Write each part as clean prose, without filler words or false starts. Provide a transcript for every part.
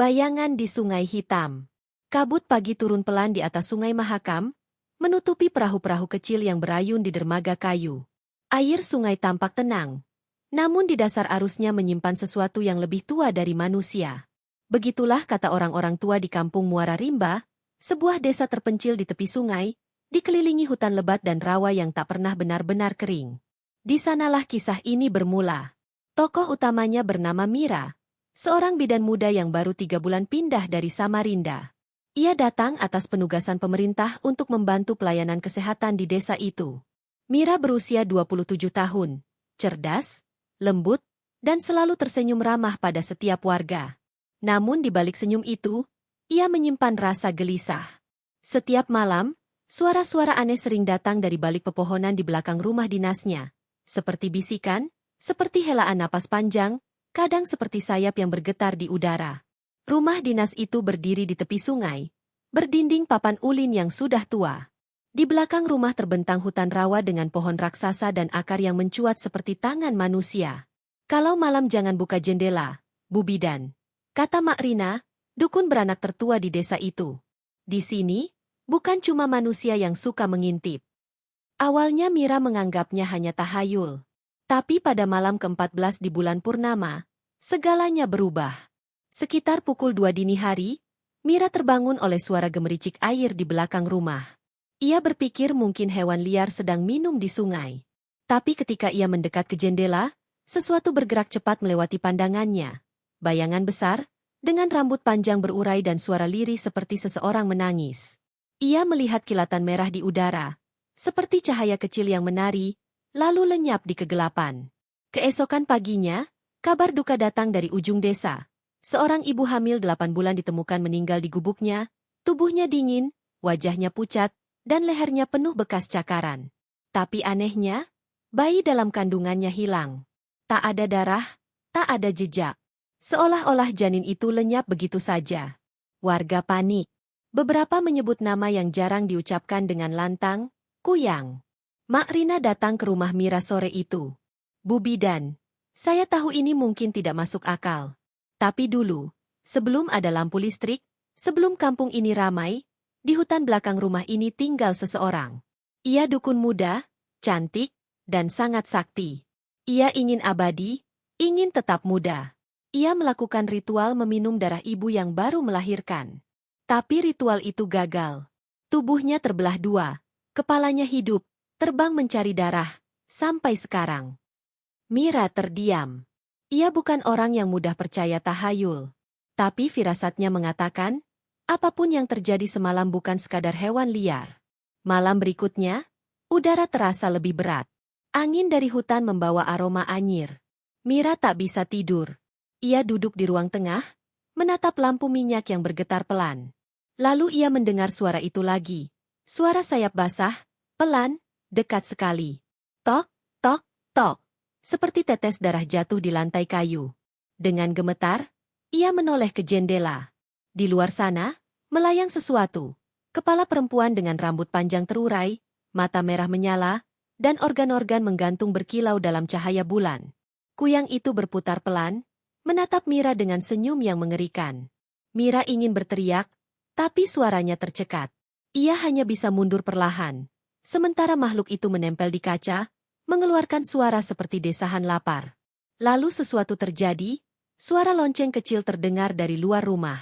Bayangan di Sungai Hitam. Kabut pagi turun pelan di atas Sungai Mahakam, menutupi perahu-perahu kecil yang berayun di dermaga kayu. Air sungai tampak tenang, namun di dasar arusnya menyimpan sesuatu yang lebih tua dari manusia. Begitulah kata orang-orang tua di kampung Muara Rimba, sebuah desa terpencil di tepi sungai, dikelilingi hutan lebat dan rawa yang tak pernah benar-benar kering. Di sanalah kisah ini bermula. Tokoh utamanya bernama Mira, seorang bidan muda yang baru 3 bulan pindah dari Samarinda. Ia datang atas penugasan pemerintah untuk membantu pelayanan kesehatan di desa itu. Mira berusia 27 tahun, cerdas, lembut, dan selalu tersenyum ramah pada setiap warga. Namun di balik senyum itu, ia menyimpan rasa gelisah. Setiap malam, suara-suara aneh sering datang dari balik pepohonan di belakang rumah dinasnya. Seperti bisikan, seperti helaan napas panjang, kadang seperti sayap yang bergetar di udara. Rumah dinas itu berdiri di tepi sungai, berdinding papan ulin yang sudah tua. Di belakang rumah terbentang hutan rawa dengan pohon raksasa dan akar yang mencuat seperti tangan manusia. Kalau malam jangan buka jendela, Bu Bidan, kata Mak Rina, dukun beranak tertua di desa itu. Di sini, bukan cuma manusia yang suka mengintip. Awalnya Mira menganggapnya hanya tahayul. Tapi pada malam ke-14 di bulan Purnama, segalanya berubah. Sekitar pukul 2 dini hari, Mira terbangun oleh suara gemericik air di belakang rumah. Ia berpikir mungkin hewan liar sedang minum di sungai. Tapi ketika ia mendekat ke jendela, sesuatu bergerak cepat melewati pandangannya. Bayangan besar, dengan rambut panjang berurai dan suara lirih seperti seseorang menangis. Ia melihat kilatan merah di udara, seperti cahaya kecil yang menari, lalu lenyap di kegelapan. Keesokan paginya, kabar duka datang dari ujung desa. Seorang ibu hamil 8 bulan ditemukan meninggal di gubuknya, tubuhnya dingin, wajahnya pucat, dan lehernya penuh bekas cakaran. Tapi anehnya, bayi dalam kandungannya hilang. Tak ada darah, tak ada jejak. Seolah-olah janin itu lenyap begitu saja. Warga panik. Beberapa menyebut nama yang jarang diucapkan dengan lantang, Kuyang. Mak Rina datang ke rumah Mira sore itu. Bu Bidan, saya tahu ini mungkin tidak masuk akal. Tapi dulu, sebelum ada lampu listrik, sebelum kampung ini ramai, di hutan belakang rumah ini tinggal seseorang. Ia dukun muda, cantik, dan sangat sakti. Ia ingin abadi, ingin tetap muda. Ia melakukan ritual meminum darah ibu yang baru melahirkan. Tapi ritual itu gagal. Tubuhnya terbelah 2, kepalanya hidup, terbang mencari darah, sampai sekarang. Mira terdiam. Ia bukan orang yang mudah percaya tahayul. Tapi firasatnya mengatakan, apapun yang terjadi semalam bukan sekadar hewan liar. Malam berikutnya, udara terasa lebih berat. Angin dari hutan membawa aroma anyir. Mira tak bisa tidur. Ia duduk di ruang tengah, menatap lampu minyak yang bergetar pelan. Lalu ia mendengar suara itu lagi. Suara sayap basah, pelan, dekat sekali. Tok, tok, tok. Seperti tetes darah jatuh di lantai kayu. Dengan gemetar, ia menoleh ke jendela. Di luar sana, melayang sesuatu. Kepala perempuan dengan rambut panjang terurai, mata merah menyala, dan organ-organ menggantung berkilau dalam cahaya bulan. Kuyang itu berputar pelan, menatap Mira dengan senyum yang mengerikan. Mira ingin berteriak, tapi suaranya tercekat. Ia hanya bisa mundur perlahan. Sementara makhluk itu menempel di kaca, mengeluarkan suara seperti desahan lapar. Lalu sesuatu terjadi, suara lonceng kecil terdengar dari luar rumah.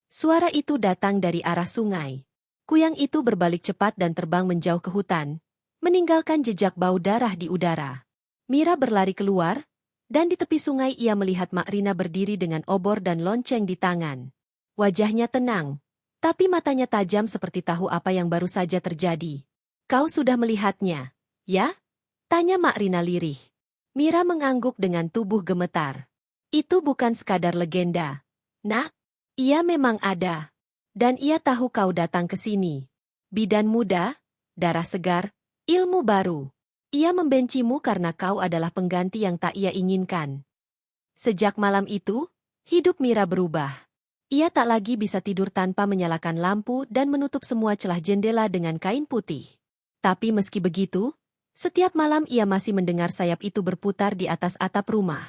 Suara itu datang dari arah sungai. Kuyang itu berbalik cepat dan terbang menjauh ke hutan, meninggalkan jejak bau darah di udara. Mira berlari keluar, dan di tepi sungai ia melihat Mak Rina berdiri dengan obor dan lonceng di tangan. Wajahnya tenang, tapi matanya tajam seperti tahu apa yang baru saja terjadi. Kau sudah melihatnya, ya? Tanya Mak Rina lirih. Mira mengangguk dengan tubuh gemetar. Itu bukan sekadar legenda. Nak, ia memang ada. Dan ia tahu kau datang ke sini. Bidan muda, darah segar, ilmu baru. Ia membencimu karena kau adalah pengganti yang tak ia inginkan. Sejak malam itu, hidup Mira berubah. Ia tak lagi bisa tidur tanpa menyalakan lampu dan menutup semua celah jendela dengan kain putih. Tapi meski begitu, setiap malam ia masih mendengar sayap itu berputar di atas atap rumah.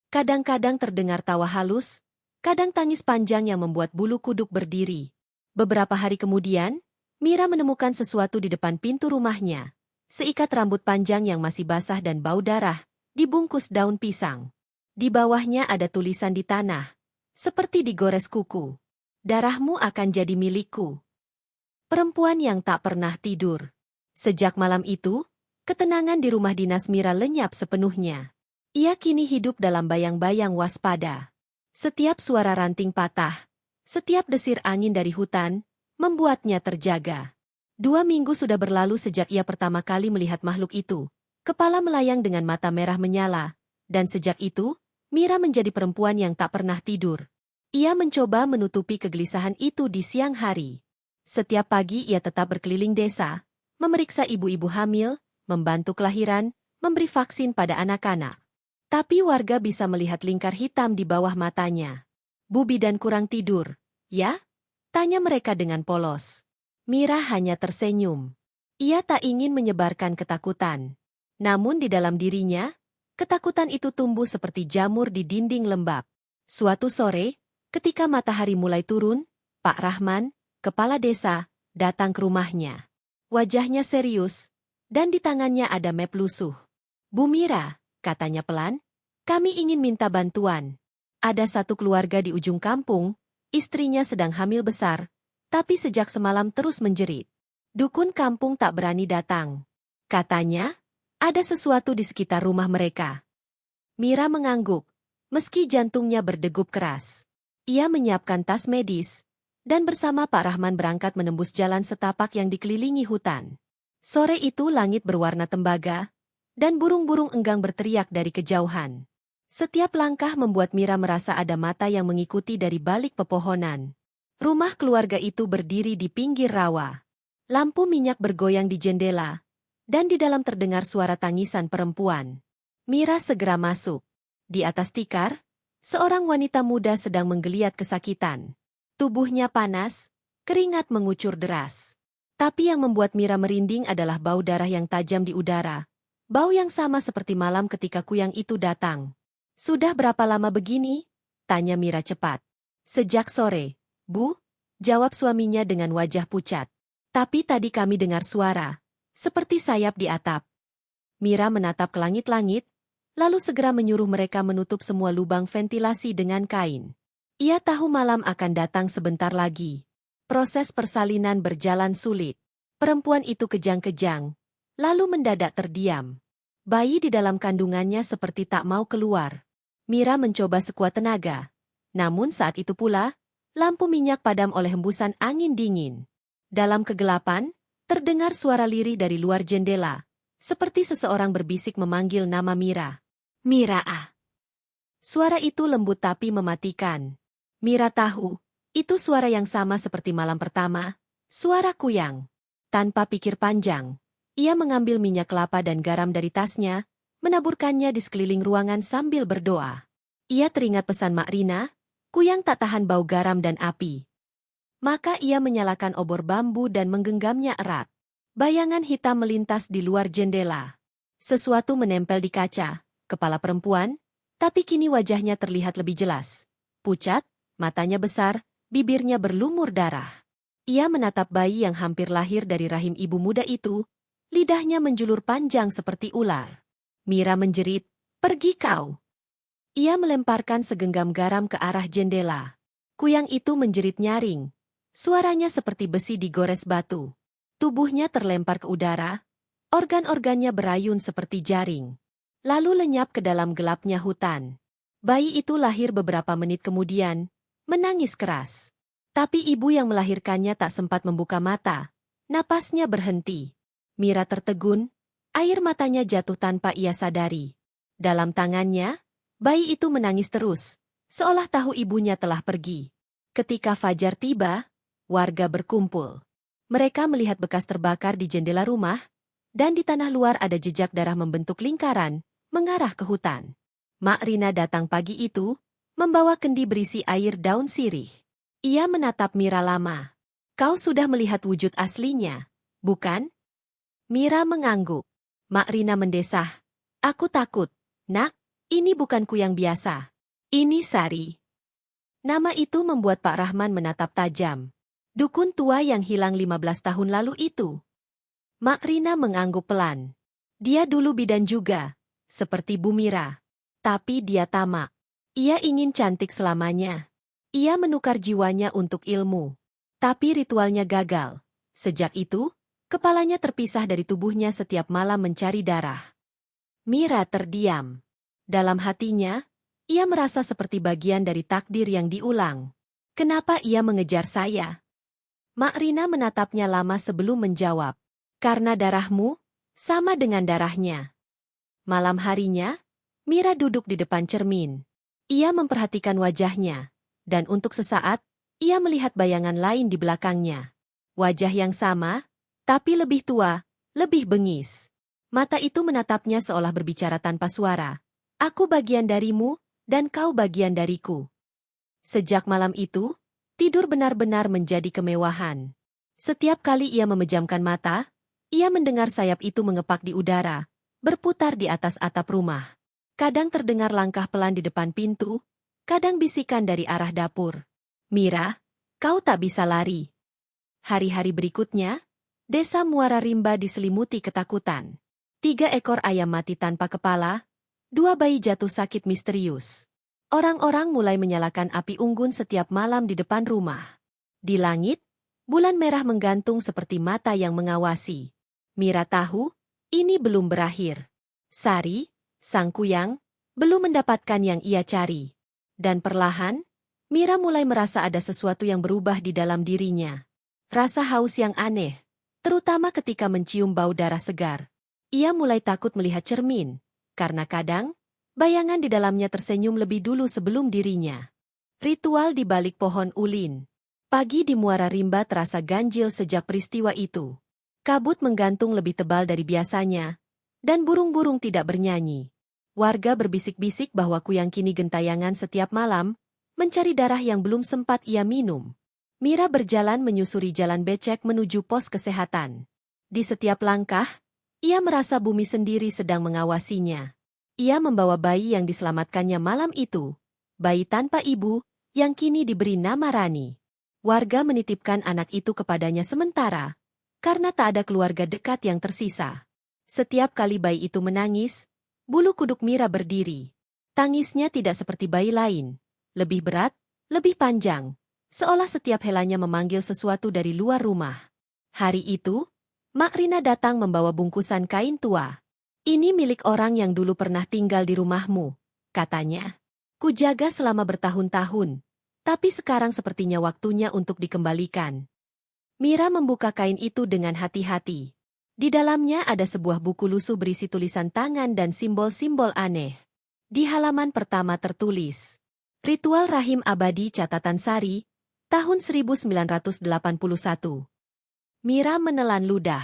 Kadang-kadang terdengar tawa halus, kadang tangis panjang yang membuat bulu kuduk berdiri. Beberapa hari kemudian, Mira menemukan sesuatu di depan pintu rumahnya. Seikat rambut panjang yang masih basah dan bau darah, dibungkus daun pisang. Di bawahnya ada tulisan di tanah, seperti digores kuku. Darahmu akan jadi milikku. Perempuan yang tak pernah tidur. Sejak malam itu, ketenangan di rumah dinas Mira lenyap sepenuhnya. Ia kini hidup dalam bayang-bayang waspada. Setiap suara ranting patah, setiap desir angin dari hutan, membuatnya terjaga. 2 minggu sudah berlalu sejak ia pertama kali melihat makhluk itu. Kepala melayang dengan mata merah menyala, dan sejak itu, Mira menjadi perempuan yang tak pernah tidur. Ia mencoba menutupi kegelisahan itu di siang hari. Setiap pagi ia tetap berkeliling desa, memeriksa ibu-ibu hamil, membantu kelahiran, memberi vaksin pada anak-anak. Tapi warga bisa melihat lingkar hitam di bawah matanya. "Bu Bidan kurang tidur, ya?" tanya mereka dengan polos. Mira hanya tersenyum. Ia tak ingin menyebarkan ketakutan. Namun di dalam dirinya, ketakutan itu tumbuh seperti jamur di dinding lembab. Suatu sore, ketika matahari mulai turun, Pak Rahman, kepala desa, datang ke rumahnya. Wajahnya serius, dan di tangannya ada map lusuh. "Bu Mira," katanya pelan, "kami ingin minta bantuan. Ada satu keluarga di ujung kampung, istrinya sedang hamil besar, tapi sejak semalam terus menjerit. Dukun kampung tak berani datang. Katanya, ada sesuatu di sekitar rumah mereka." Mira mengangguk, meski jantungnya berdegup keras. Ia menyiapkan tas medis, dan bersama Pak Rahman berangkat menembus jalan setapak yang dikelilingi hutan. Sore itu langit berwarna tembaga, dan burung-burung enggang berteriak dari kejauhan. Setiap langkah membuat Mira merasa ada mata yang mengikuti dari balik pepohonan. Rumah keluarga itu berdiri di pinggir rawa. Lampu minyak bergoyang di jendela, dan di dalam terdengar suara tangisan perempuan. Mira segera masuk. Di atas tikar, seorang wanita muda sedang menggeliat kesakitan. Tubuhnya panas, keringat mengucur deras. Tapi yang membuat Mira merinding adalah bau darah yang tajam di udara. Bau yang sama seperti malam ketika kuyang itu datang. "Sudah berapa lama begini?" tanya Mira cepat. "Sejak sore, Bu," jawab suaminya dengan wajah pucat. "Tapi tadi kami dengar suara, seperti sayap di atap." Mira menatap ke langit-langit, lalu segera menyuruh mereka menutup semua lubang ventilasi dengan kain. Ia tahu malam akan datang sebentar lagi. Proses persalinan berjalan sulit. Perempuan itu kejang-kejang, lalu mendadak terdiam. Bayi di dalam kandungannya seperti tak mau keluar. Mira mencoba sekuat tenaga. Namun saat itu pula, lampu minyak padam oleh hembusan angin dingin. Dalam kegelapan, terdengar suara lirih dari luar jendela, seperti seseorang berbisik memanggil nama Mira. "Mira ah." Suara itu lembut tapi mematikan. Mira tahu, itu suara yang sama seperti malam pertama, suara kuyang. Tanpa pikir panjang, ia mengambil minyak kelapa dan garam dari tasnya, menaburkannya di sekeliling ruangan sambil berdoa. Ia teringat pesan Mak Rina, kuyang tak tahan bau garam dan api. Maka ia menyalakan obor bambu dan menggenggamnya erat. Bayangan hitam melintas di luar jendela. Sesuatu menempel di kaca, kepala perempuan, tapi kini wajahnya terlihat lebih jelas. Pucat, matanya besar, bibirnya berlumur darah. Ia menatap bayi yang hampir lahir dari rahim ibu muda itu, lidahnya menjulur panjang seperti ular. Mira menjerit, "Pergi kau!" Ia melemparkan segenggam garam ke arah jendela. Kuyang itu menjerit nyaring. Suaranya seperti besi digores batu. Tubuhnya terlempar ke udara, organ-organnya berayun seperti jaring. Lalu lenyap ke dalam gelapnya hutan. Bayi itu lahir beberapa menit kemudian, menangis keras. Tapi ibu yang melahirkannya tak sempat membuka mata. Napasnya berhenti. Mira tertegun, air matanya jatuh tanpa ia sadari. Dalam tangannya, bayi itu menangis terus, seolah tahu ibunya telah pergi. Ketika fajar tiba, warga berkumpul. Mereka melihat bekas terbakar di jendela rumah, dan di tanah luar ada jejak darah membentuk lingkaran, mengarah ke hutan. Mak Rina datang pagi itu, membawa kendi berisi air daun sirih. Ia menatap Mira lama. "Kau sudah melihat wujud aslinya, bukan?" Mira mengangguk. Mak Rina mendesah. "Aku takut, Nak, ini bukan kuyang biasa. Ini Sari." Nama itu membuat Pak Rahman menatap tajam. Dukun tua yang hilang 15 tahun lalu itu. Mak Rina mengangguk pelan. Dia dulu bidan juga, seperti Bu Mira. Tapi dia tamak. Ia ingin cantik selamanya. Ia menukar jiwanya untuk ilmu. Tapi ritualnya gagal. Sejak itu, kepalanya terpisah dari tubuhnya setiap malam mencari darah. Mira terdiam. Dalam hatinya, ia merasa seperti bagian dari takdir yang diulang. Kenapa ia mengejar saya? Mak Rina menatapnya lama sebelum menjawab. Karena darahmu, sama dengan darahnya. Malam harinya, Mira duduk di depan cermin. Ia memperhatikan wajahnya, dan untuk sesaat, ia melihat bayangan lain di belakangnya. Wajah yang sama, tapi lebih tua, lebih bengis. Mata itu menatapnya seolah berbicara tanpa suara. Aku bagian darimu, dan kau bagian dariku. Sejak malam itu, tidur benar-benar menjadi kemewahan. Setiap kali ia memejamkan mata, ia mendengar sayap itu mengepak di udara, berputar di atas atap rumah. Kadang terdengar langkah pelan di depan pintu, kadang bisikan dari arah dapur. Mira, kau tak bisa lari. Hari-hari berikutnya, desa Muara Rimba diselimuti ketakutan. 3 ekor ayam mati tanpa kepala, 2 bayi jatuh sakit misterius. Orang-orang mulai menyalakan api unggun setiap malam di depan rumah. Di langit, bulan merah menggantung seperti mata yang mengawasi. Mira tahu, ini belum berakhir. Sari, sang kuyang, belum mendapatkan yang ia cari. Dan perlahan, Mira mulai merasa ada sesuatu yang berubah di dalam dirinya. Rasa haus yang aneh, terutama ketika mencium bau darah segar. Ia mulai takut melihat cermin, karena kadang, bayangan di dalamnya tersenyum lebih dulu sebelum dirinya. Ritual di balik pohon ulin. Pagi di Muara Rimba terasa ganjil sejak peristiwa itu. Kabut menggantung lebih tebal dari biasanya, dan burung-burung tidak bernyanyi. Warga berbisik-bisik bahwa kuyang kini gentayangan setiap malam, mencari darah yang belum sempat ia minum. Mira berjalan menyusuri jalan becek menuju pos kesehatan. Di setiap langkah, ia merasa bumi sendiri sedang mengawasinya. Ia membawa bayi yang diselamatkannya malam itu, bayi tanpa ibu, yang kini diberi nama Rani. Warga menitipkan anak itu kepadanya sementara, karena tak ada keluarga dekat yang tersisa. Setiap kali bayi itu menangis, bulu kuduk Mira berdiri. Tangisnya tidak seperti bayi lain, lebih berat, lebih panjang, seolah setiap helanya memanggil sesuatu dari luar rumah. Hari itu, Mak Rina datang membawa bungkusan kain tua. Ini milik orang yang dulu pernah tinggal di rumahmu, katanya. Kujaga selama bertahun-tahun, tapi sekarang sepertinya waktunya untuk dikembalikan. Mira membuka kain itu dengan hati-hati. Di dalamnya ada sebuah buku lusuh berisi tulisan tangan dan simbol-simbol aneh. Di halaman pertama tertulis, Ritual Rahim Abadi Catatan Sari, tahun 1981. Mira menelan ludah.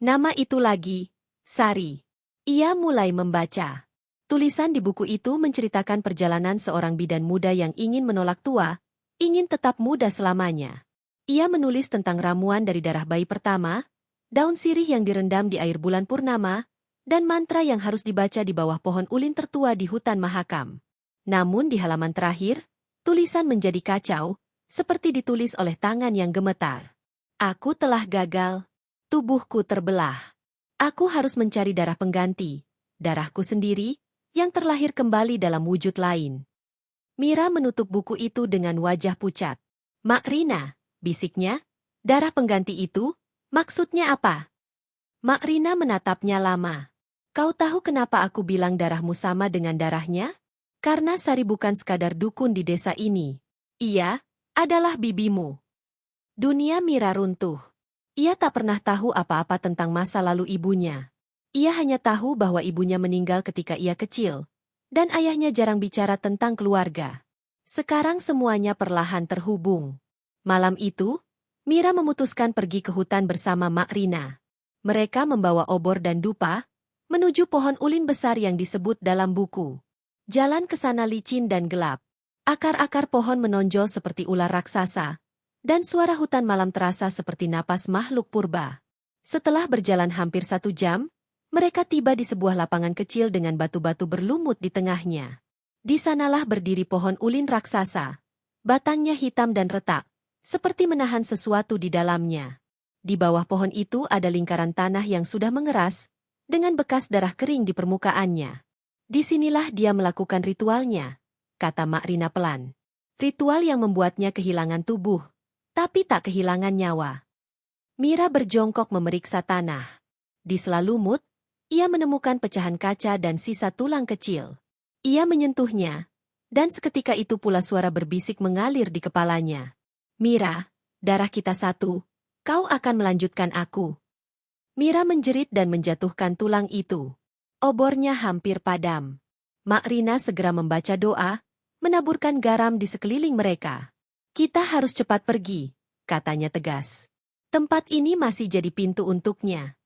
Nama itu lagi, Sari. Ia mulai membaca. Tulisan di buku itu menceritakan perjalanan seorang bidan muda yang ingin menolak tua, ingin tetap muda selamanya. Ia menulis tentang ramuan dari darah bayi pertama, daun sirih yang direndam di air bulan purnama, dan mantra yang harus dibaca di bawah pohon ulin tertua di hutan Mahakam. Namun di halaman terakhir, tulisan menjadi kacau, seperti ditulis oleh tangan yang gemetar. Aku telah gagal. Tubuhku terbelah. Aku harus mencari darah pengganti, darahku sendiri, yang terlahir kembali dalam wujud lain. Mira menutup buku itu dengan wajah pucat. Mak Rina, bisiknya, darah pengganti itu, maksudnya apa? Mak Rina menatapnya lama. Kau tahu kenapa aku bilang darahmu sama dengan darahnya? Karena Sari bukan sekadar dukun di desa ini. Ia adalah bibimu. Dunia Mira runtuh. Ia tak pernah tahu apa-apa tentang masa lalu ibunya. Ia hanya tahu bahwa ibunya meninggal ketika ia kecil, dan ayahnya jarang bicara tentang keluarga. Sekarang semuanya perlahan terhubung. Malam itu, Mira memutuskan pergi ke hutan bersama Mak Rina. Mereka membawa obor dan dupa, menuju pohon ulin besar yang disebut dalam buku. Jalan ke sana licin dan gelap. Akar-akar pohon menonjol seperti ular raksasa, dan suara hutan malam terasa seperti napas makhluk purba. Setelah berjalan hampir 1 jam, mereka tiba di sebuah lapangan kecil dengan batu-batu berlumut di tengahnya. Di sanalah berdiri pohon ulin raksasa, Batangnya hitam dan retak, seperti menahan sesuatu di dalamnya. Di bawah pohon itu ada lingkaran tanah yang sudah mengeras, dengan bekas darah kering di permukaannya. Disinilah dia melakukan ritualnya, kata Mak Rina pelan. Ritual yang membuatnya kehilangan tubuh, tapi tak kehilangan nyawa. Mira berjongkok memeriksa tanah. Di sela lumut, ia menemukan pecahan kaca dan sisa tulang kecil. Ia menyentuhnya, dan seketika itu pula suara berbisik mengalir di kepalanya. Mira, darah kita satu, kau akan melanjutkan aku. Mira menjerit dan menjatuhkan tulang itu. Obornya hampir padam. Mak Rina segera membaca doa, menaburkan garam di sekeliling mereka. Kita harus cepat pergi, katanya tegas. Tempat ini masih jadi pintu untuknya.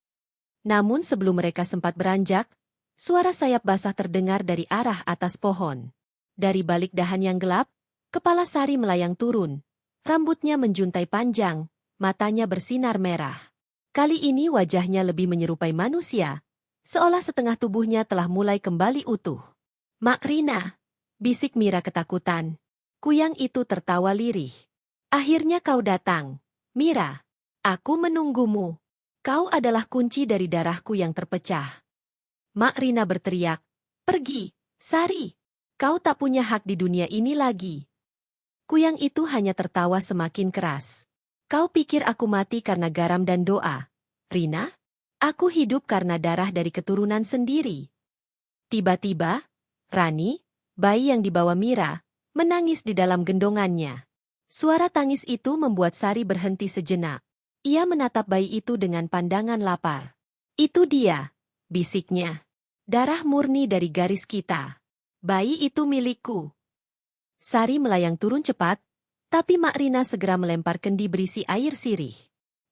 Namun sebelum mereka sempat beranjak, suara sayap basah terdengar dari arah atas pohon. Dari balik dahan yang gelap, kepala Sari melayang turun. Rambutnya menjuntai panjang, matanya bersinar merah. Kali ini wajahnya lebih menyerupai manusia, seolah setengah tubuhnya telah mulai kembali utuh. Mak Rina, bisik Mira ketakutan. Kuyang itu tertawa lirih. Akhirnya kau datang. Mira, aku menunggumu. Kau adalah kunci dari darahku yang terpecah. Mak Rina berteriak, pergi, Sari. Kau tak punya hak di dunia ini lagi. Kuyang itu hanya tertawa semakin keras. Kau pikir aku mati karena garam dan doa, Rina? Aku hidup karena darah dari keturunan sendiri. Tiba-tiba, Rani, bayi yang dibawa Mira, menangis di dalam gendongannya. Suara tangis itu membuat Sari berhenti sejenak. Ia menatap bayi itu dengan pandangan lapar. Itu dia, bisiknya. Darah murni dari garis kita. Bayi itu milikku. Sari melayang turun cepat, tapi Mak Rina segera melempar kendi berisi air sirih.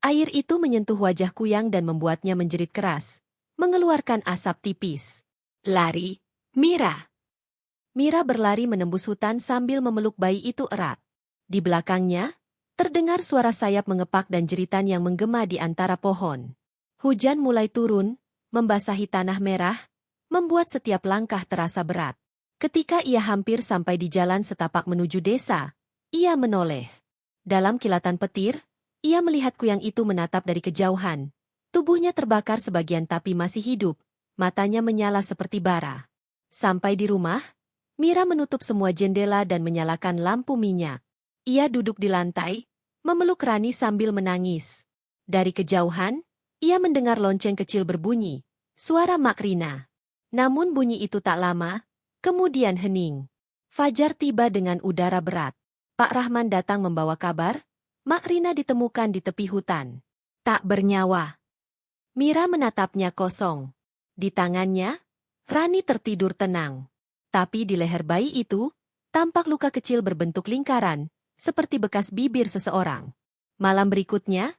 Air itu menyentuh wajah Kuyang dan membuatnya menjerit keras, mengeluarkan asap tipis. Lari, Mira! Mira berlari menembus hutan sambil memeluk bayi itu erat. Di belakangnya, terdengar suara sayap mengepak dan jeritan yang menggema di antara pohon. Hujan mulai turun, membasahi tanah merah, membuat setiap langkah terasa berat. Ketika ia hampir sampai di jalan setapak menuju desa, ia menoleh. Dalam kilatan petir, ia melihat Kuyang itu menatap dari kejauhan. Tubuhnya terbakar sebagian tapi masih hidup, matanya menyala seperti bara. Sampai di rumah, Mira menutup semua jendela dan menyalakan lampu minyak. Ia duduk di lantai, memeluk Rani sambil menangis. Dari kejauhan, ia mendengar lonceng kecil berbunyi, suara Mak Rina. Namun bunyi itu tak lama, kemudian hening. Fajar tiba dengan udara berat. Pak Rahman datang membawa kabar, Mak Rina ditemukan di tepi hutan. Tak bernyawa. Mira menatapnya kosong. Di tangannya, Rani tertidur tenang. Tapi di leher bayi itu, tampak luka kecil berbentuk lingkaran, seperti bekas bibir seseorang. Malam berikutnya,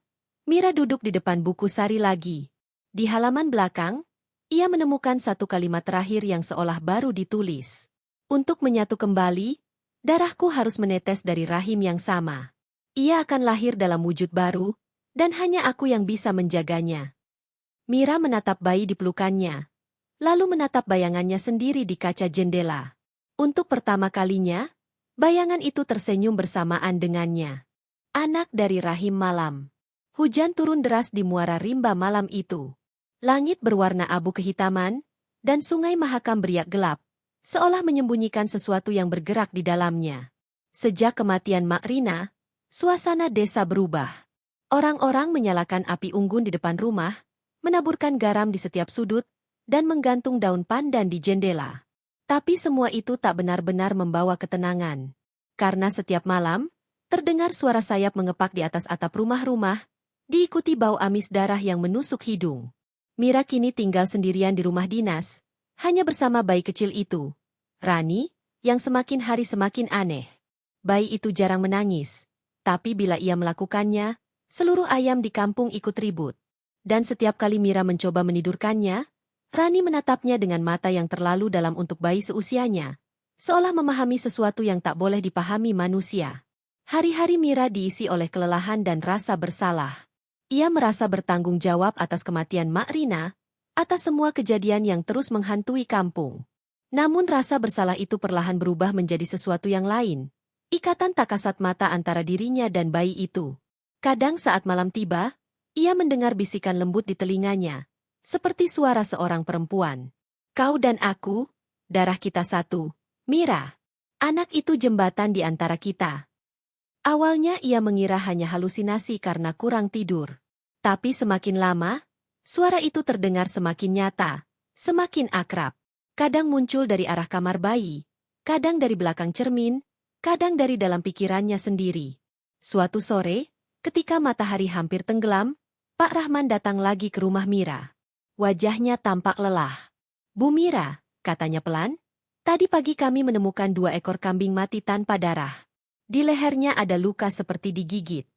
Mira duduk di depan buku Sari lagi. Di halaman belakang, ia menemukan satu kalimat terakhir yang seolah baru ditulis. Untuk menyatu kembali, darahku harus menetes dari rahim yang sama. Ia akan lahir dalam wujud baru, dan hanya aku yang bisa menjaganya. Mira menatap bayi di pelukannya, lalu menatap bayangannya sendiri di kaca jendela. Untuk pertama kalinya, bayangan itu tersenyum bersamaan dengannya. Anak dari rahim malam. Hujan turun deras di muara rimba malam itu. Langit berwarna abu kehitaman, dan sungai Mahakam beriak gelap, seolah menyembunyikan sesuatu yang bergerak di dalamnya. Sejak kematian Mak Rina, suasana desa berubah. Orang-orang menyalakan api unggun di depan rumah, menaburkan garam di setiap sudut, dan menggantung daun pandan di jendela. Tapi semua itu tak benar-benar membawa ketenangan. Karena setiap malam, terdengar suara sayap mengepak di atas atap rumah-rumah, diikuti bau amis darah yang menusuk hidung. Mira kini tinggal sendirian di rumah dinas, hanya bersama bayi kecil itu, Rani, yang semakin hari semakin aneh. Bayi itu jarang menangis, tapi bila ia melakukannya, seluruh ayam di kampung ikut ribut. Dan setiap kali Mira mencoba menidurkannya, Rani menatapnya dengan mata yang terlalu dalam untuk bayi seusianya, seolah memahami sesuatu yang tak boleh dipahami manusia. Hari-hari Mira diisi oleh kelelahan dan rasa bersalah. Ia merasa bertanggung jawab atas kematian Mak Rina, atas semua kejadian yang terus menghantui kampung. Namun rasa bersalah itu perlahan berubah menjadi sesuatu yang lain. Ikatan tak kasat mata antara dirinya dan bayi itu. Kadang saat malam tiba, ia mendengar bisikan lembut di telinganya, seperti suara seorang perempuan. Kau dan aku, darah kita satu, Mira. Anak itu jembatan di antara kita. Awalnya ia mengira hanya halusinasi karena kurang tidur. Tapi semakin lama, suara itu terdengar semakin nyata, semakin akrab. Kadang muncul dari arah kamar bayi, kadang dari belakang cermin, kadang dari dalam pikirannya sendiri. Suatu sore, ketika matahari hampir tenggelam, Pak Rahman datang lagi ke rumah Mira. Wajahnya tampak lelah. Bu Mira, katanya pelan, tadi pagi kami menemukan 2 ekor kambing mati tanpa darah. Di lehernya ada luka seperti digigit.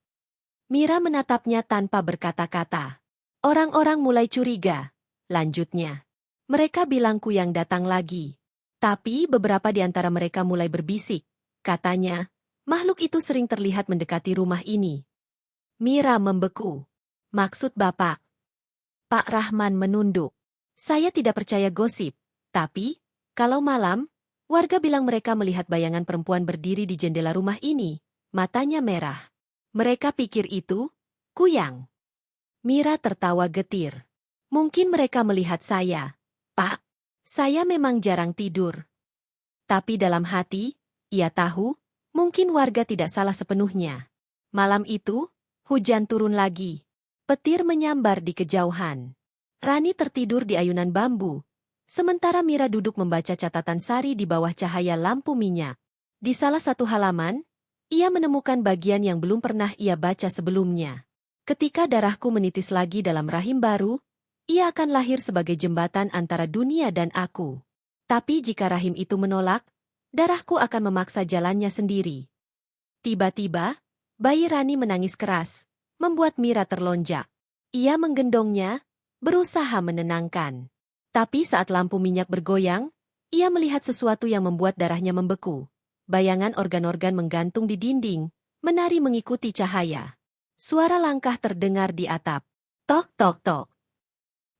Mira menatapnya tanpa berkata-kata. Orang-orang mulai curiga, lanjutnya. Mereka bilang Kuyang datang lagi. Tapi beberapa di antara mereka mulai berbisik. Katanya, makhluk itu sering terlihat mendekati rumah ini. Mira membeku. Maksud Bapak? Pak Rahman menunduk. Saya tidak percaya gosip. Tapi, kalau malam, warga bilang mereka melihat bayangan perempuan berdiri di jendela rumah ini. Matanya merah. Mereka pikir itu Kuyang. Mira tertawa getir. Mungkin mereka melihat saya. Pak, saya memang jarang tidur. Tapi dalam hati, ia tahu, mungkin warga tidak salah sepenuhnya. Malam itu, hujan turun lagi. Petir menyambar di kejauhan. Rani tertidur di ayunan bambu, sementara Mira duduk membaca catatan sari di bawah cahaya lampu minyak. Di salah satu halaman, ia menemukan bagian yang belum pernah ia baca sebelumnya. Ketika darahku menitis lagi dalam rahim baru, ia akan lahir sebagai jembatan antara dunia dan aku. Tapi jika rahim itu menolak, darahku akan memaksa jalannya sendiri. Tiba-tiba, bayi Rani menangis keras, membuat Mira terlonjak. Ia menggendongnya, berusaha menenangkan. Tapi saat lampu minyak bergoyang, ia melihat sesuatu yang membuat darahnya membeku. Bayangan organ-organ menggantung di dinding, menari mengikuti cahaya. Suara langkah terdengar di atap. Tok, tok, tok.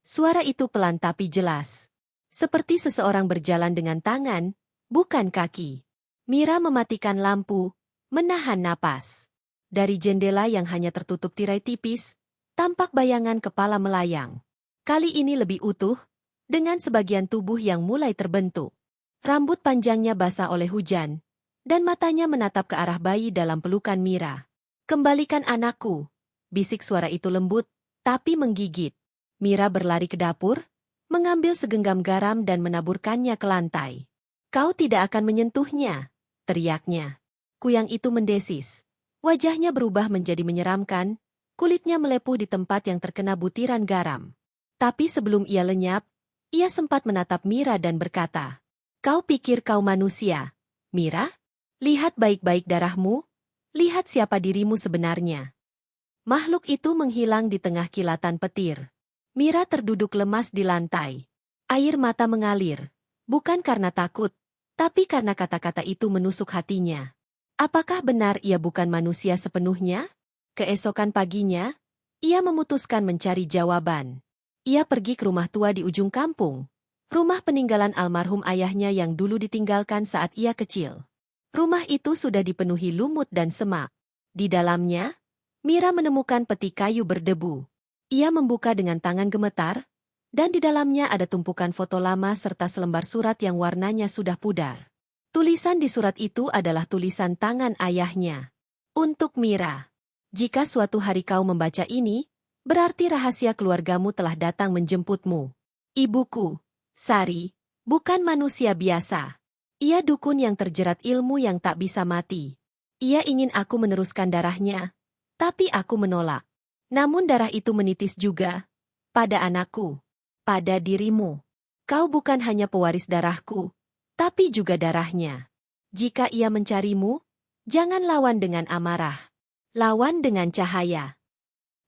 Suara itu pelan tapi jelas. Seperti seseorang berjalan dengan tangan, bukan kaki. Mira mematikan lampu, menahan napas. Dari jendela yang hanya tertutup tirai tipis, tampak bayangan kepala melayang. Kali ini lebih utuh, dengan sebagian tubuh yang mulai terbentuk. Rambut panjangnya basah oleh hujan, dan matanya menatap ke arah bayi dalam pelukan Mira. Kembalikan anakku, bisik suara itu lembut, tapi menggigit. Mira berlari ke dapur, mengambil segenggam garam dan menaburkannya ke lantai. Kau tidak akan menyentuhnya, teriaknya. Kuyang itu mendesis. Wajahnya berubah menjadi menyeramkan, kulitnya melepuh di tempat yang terkena butiran garam. Tapi sebelum ia lenyap, ia sempat menatap Mira dan berkata, "Kau pikir kau manusia, Mira? Lihat baik-baik darahmu, lihat siapa dirimu sebenarnya." Makhluk itu menghilang di tengah kilatan petir. Mira terduduk lemas di lantai. Air mata mengalir, bukan karena takut, tapi karena kata-kata itu menusuk hatinya. Apakah benar ia bukan manusia sepenuhnya? Keesokan paginya, ia memutuskan mencari jawaban. Ia pergi ke rumah tua di ujung kampung, rumah peninggalan almarhum ayahnya yang dulu ditinggalkan saat ia kecil. Rumah itu sudah dipenuhi lumut dan semak. Di dalamnya, Mira menemukan peti kayu berdebu. Ia membuka dengan tangan gemetar, dan di dalamnya ada tumpukan foto lama serta selembar surat yang warnanya sudah pudar. Tulisan di surat itu adalah tulisan tangan ayahnya. Untuk Mira. Jika suatu hari kau membaca ini, berarti rahasia keluargamu telah datang menjemputmu. Ibuku, Sari, bukan manusia biasa. Ia dukun yang terjerat ilmu yang tak bisa mati. Ia ingin aku meneruskan darahnya, tapi aku menolak. Namun darah itu menitis juga pada anakku, pada dirimu. Kau bukan hanya pewaris darahku, tapi juga darahnya. Jika ia mencarimu, jangan lawan dengan amarah. Lawan dengan cahaya.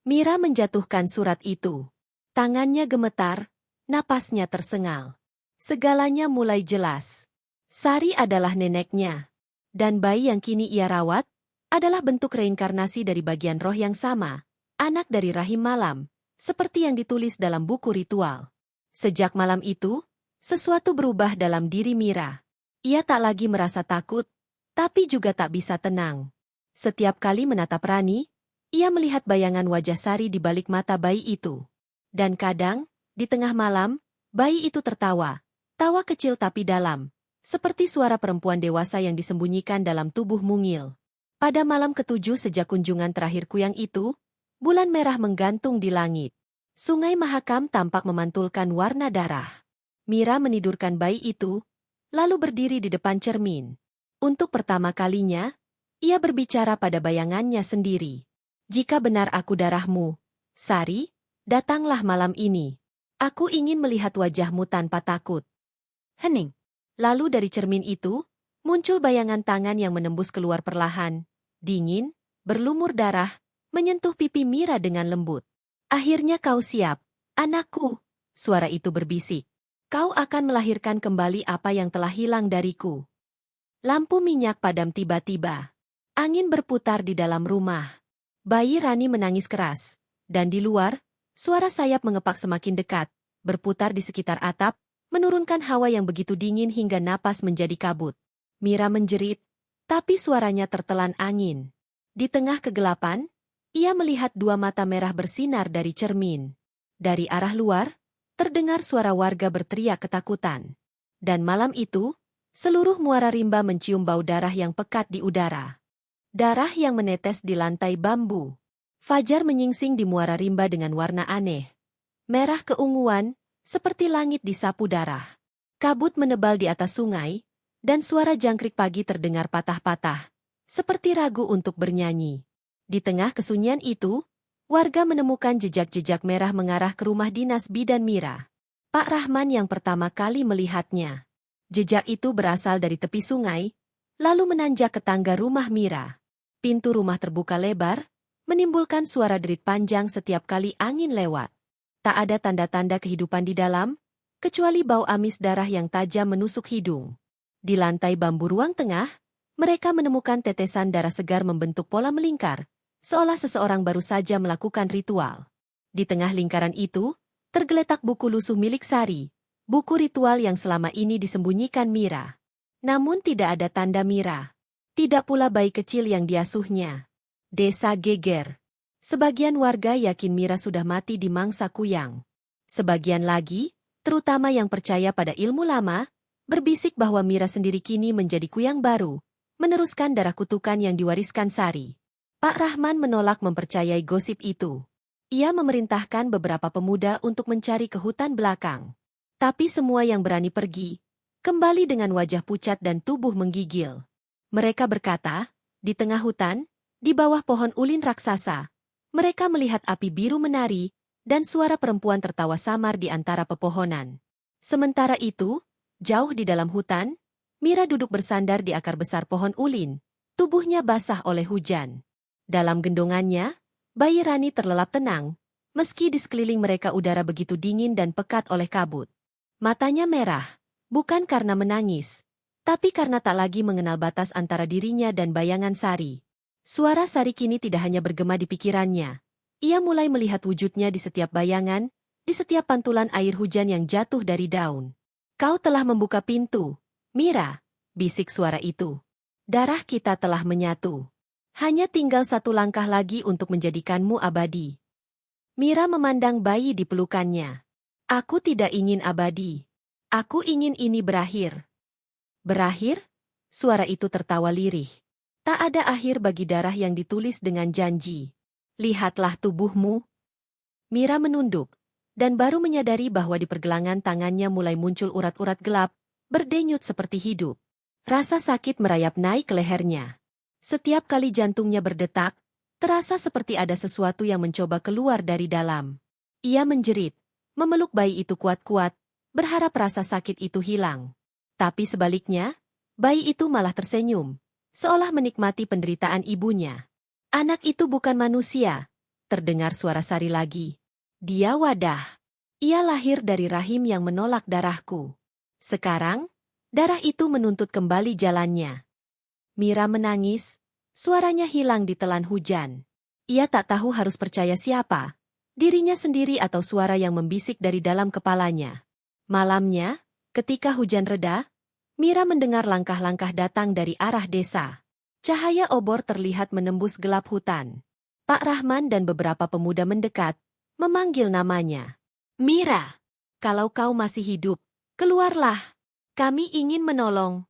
Mira menjatuhkan surat itu. Tangannya gemetar, napasnya tersengal. Segalanya mulai jelas. Sari adalah neneknya. Dan bayi yang kini ia rawat adalah bentuk reinkarnasi dari bagian roh yang sama. Anak dari rahim malam, seperti yang ditulis dalam buku ritual. Sejak malam itu, sesuatu berubah dalam diri Mira. Ia tak lagi merasa takut, tapi juga tak bisa tenang. Setiap kali menatap Rani, ia melihat bayangan wajah Sari di balik mata bayi itu. Dan kadang, di tengah malam, bayi itu tertawa. Tawa kecil tapi dalam, seperti suara perempuan dewasa yang disembunyikan dalam tubuh mungil. Pada malam ketujuh sejak kunjungan terakhir Kuyang itu, bulan merah menggantung di langit. Sungai Mahakam tampak memantulkan warna darah. Mira menidurkan bayi itu, lalu berdiri di depan cermin. Untuk pertama kalinya, ia berbicara pada bayangannya sendiri. Jika benar aku darahmu, Sari, datanglah malam ini. Aku ingin melihat wajahmu tanpa takut. Hening. Lalu dari cermin itu, muncul bayangan tangan yang menembus keluar perlahan, dingin, berlumur darah, menyentuh pipi Mira dengan lembut. Akhirnya kau siap, anakku, suara itu berbisik. Kau akan melahirkan kembali apa yang telah hilang dariku. Lampu minyak padam tiba-tiba. Angin berputar di dalam rumah. Bayi Rani menangis keras. Dan di luar, suara sayap mengepak semakin dekat, berputar di sekitar atap, menurunkan hawa yang begitu dingin hingga napas menjadi kabut. Mira menjerit, tapi suaranya tertelan angin. Di tengah kegelapan, ia melihat dua mata merah bersinar dari cermin. Dari arah luar, terdengar suara warga berteriak ketakutan. Dan malam itu, seluruh muara rimba mencium bau darah yang pekat di udara. Darah yang menetes di lantai bambu. Fajar menyingsing di muara rimba dengan warna aneh. Merah keunguan, seperti langit disapu darah. Kabut menebal di atas sungai, dan suara jangkrik pagi terdengar patah-patah, seperti ragu untuk bernyanyi. Di tengah kesunyian itu, warga menemukan jejak-jejak merah mengarah ke rumah dinas bidan Mira. Pak Rahman yang pertama kali melihatnya. Jejak itu berasal dari tepi sungai, lalu menanjak ke tangga rumah Mira. Pintu rumah terbuka lebar, menimbulkan suara derit panjang setiap kali angin lewat. Tak ada tanda-tanda kehidupan di dalam, kecuali bau amis darah yang tajam menusuk hidung. Di lantai bambu ruang tengah, mereka menemukan tetesan darah segar membentuk pola melingkar, seolah seseorang baru saja melakukan ritual. Di tengah lingkaran itu, tergeletak buku lusuh milik Sari, buku ritual yang selama ini disembunyikan Mira. Namun tidak ada tanda Mira. Tidak pula bayi kecil yang diasuhnya. Desa geger. Sebagian warga yakin Mira sudah mati di mangsa Kuyang. Sebagian lagi, terutama yang percaya pada ilmu lama, berbisik bahwa Mira sendiri kini menjadi Kuyang baru, meneruskan darah kutukan yang diwariskan Sari. Pak Rahman menolak mempercayai gosip itu. Ia memerintahkan beberapa pemuda untuk mencari ke hutan belakang. Tapi semua yang berani pergi, kembali dengan wajah pucat dan tubuh menggigil. Mereka berkata, di tengah hutan, di bawah pohon ulin raksasa, mereka melihat api biru menari, dan suara perempuan tertawa samar di antara pepohonan. Sementara itu, jauh di dalam hutan, Mira duduk bersandar di akar besar pohon ulin, tubuhnya basah oleh hujan. Dalam gendongannya, bayi Rani terlelap tenang, meski di sekeliling mereka udara begitu dingin dan pekat oleh kabut. Matanya merah, bukan karena menangis, tapi karena tak lagi mengenal batas antara dirinya dan bayangan Sari. Suara Sari kini tidak hanya bergema di pikirannya. Ia mulai melihat wujudnya di setiap bayangan, di setiap pantulan air hujan yang jatuh dari daun. Kau telah membuka pintu, Mira, bisik suara itu. Darah kita telah menyatu. Hanya tinggal satu langkah lagi untuk menjadikanmu abadi. Mira memandang bayi di pelukannya. Aku tidak ingin abadi. Aku ingin ini berakhir. Berakhir? Suara itu tertawa lirih. Tak ada akhir bagi darah yang ditulis dengan janji. Lihatlah tubuhmu. Mira menunduk, dan baru menyadari bahwa di pergelangan tangannya mulai muncul urat-urat gelap, berdenyut seperti hidup. Rasa sakit merayap naik ke lehernya. Setiap kali jantungnya berdetak, terasa seperti ada sesuatu yang mencoba keluar dari dalam. Ia menjerit, memeluk bayi itu kuat-kuat, berharap rasa sakit itu hilang. Tapi sebaliknya, bayi itu malah tersenyum, seolah menikmati penderitaan ibunya. Anak itu bukan manusia, terdengar suara Sari lagi. Dia wadah. Ia lahir dari rahim yang menolak darahku. Sekarang, darah itu menuntut kembali jalannya. Mira menangis, suaranya hilang di telan hujan. Ia tak tahu harus percaya siapa, dirinya sendiri atau suara yang membisik dari dalam kepalanya. Malamnya, ketika hujan reda, Mira mendengar langkah-langkah datang dari arah desa. Cahaya obor terlihat menembus gelap hutan. Pak Rahman dan beberapa pemuda mendekat, memanggil namanya. Mira, kalau kau masih hidup, keluarlah. Kami ingin menolong.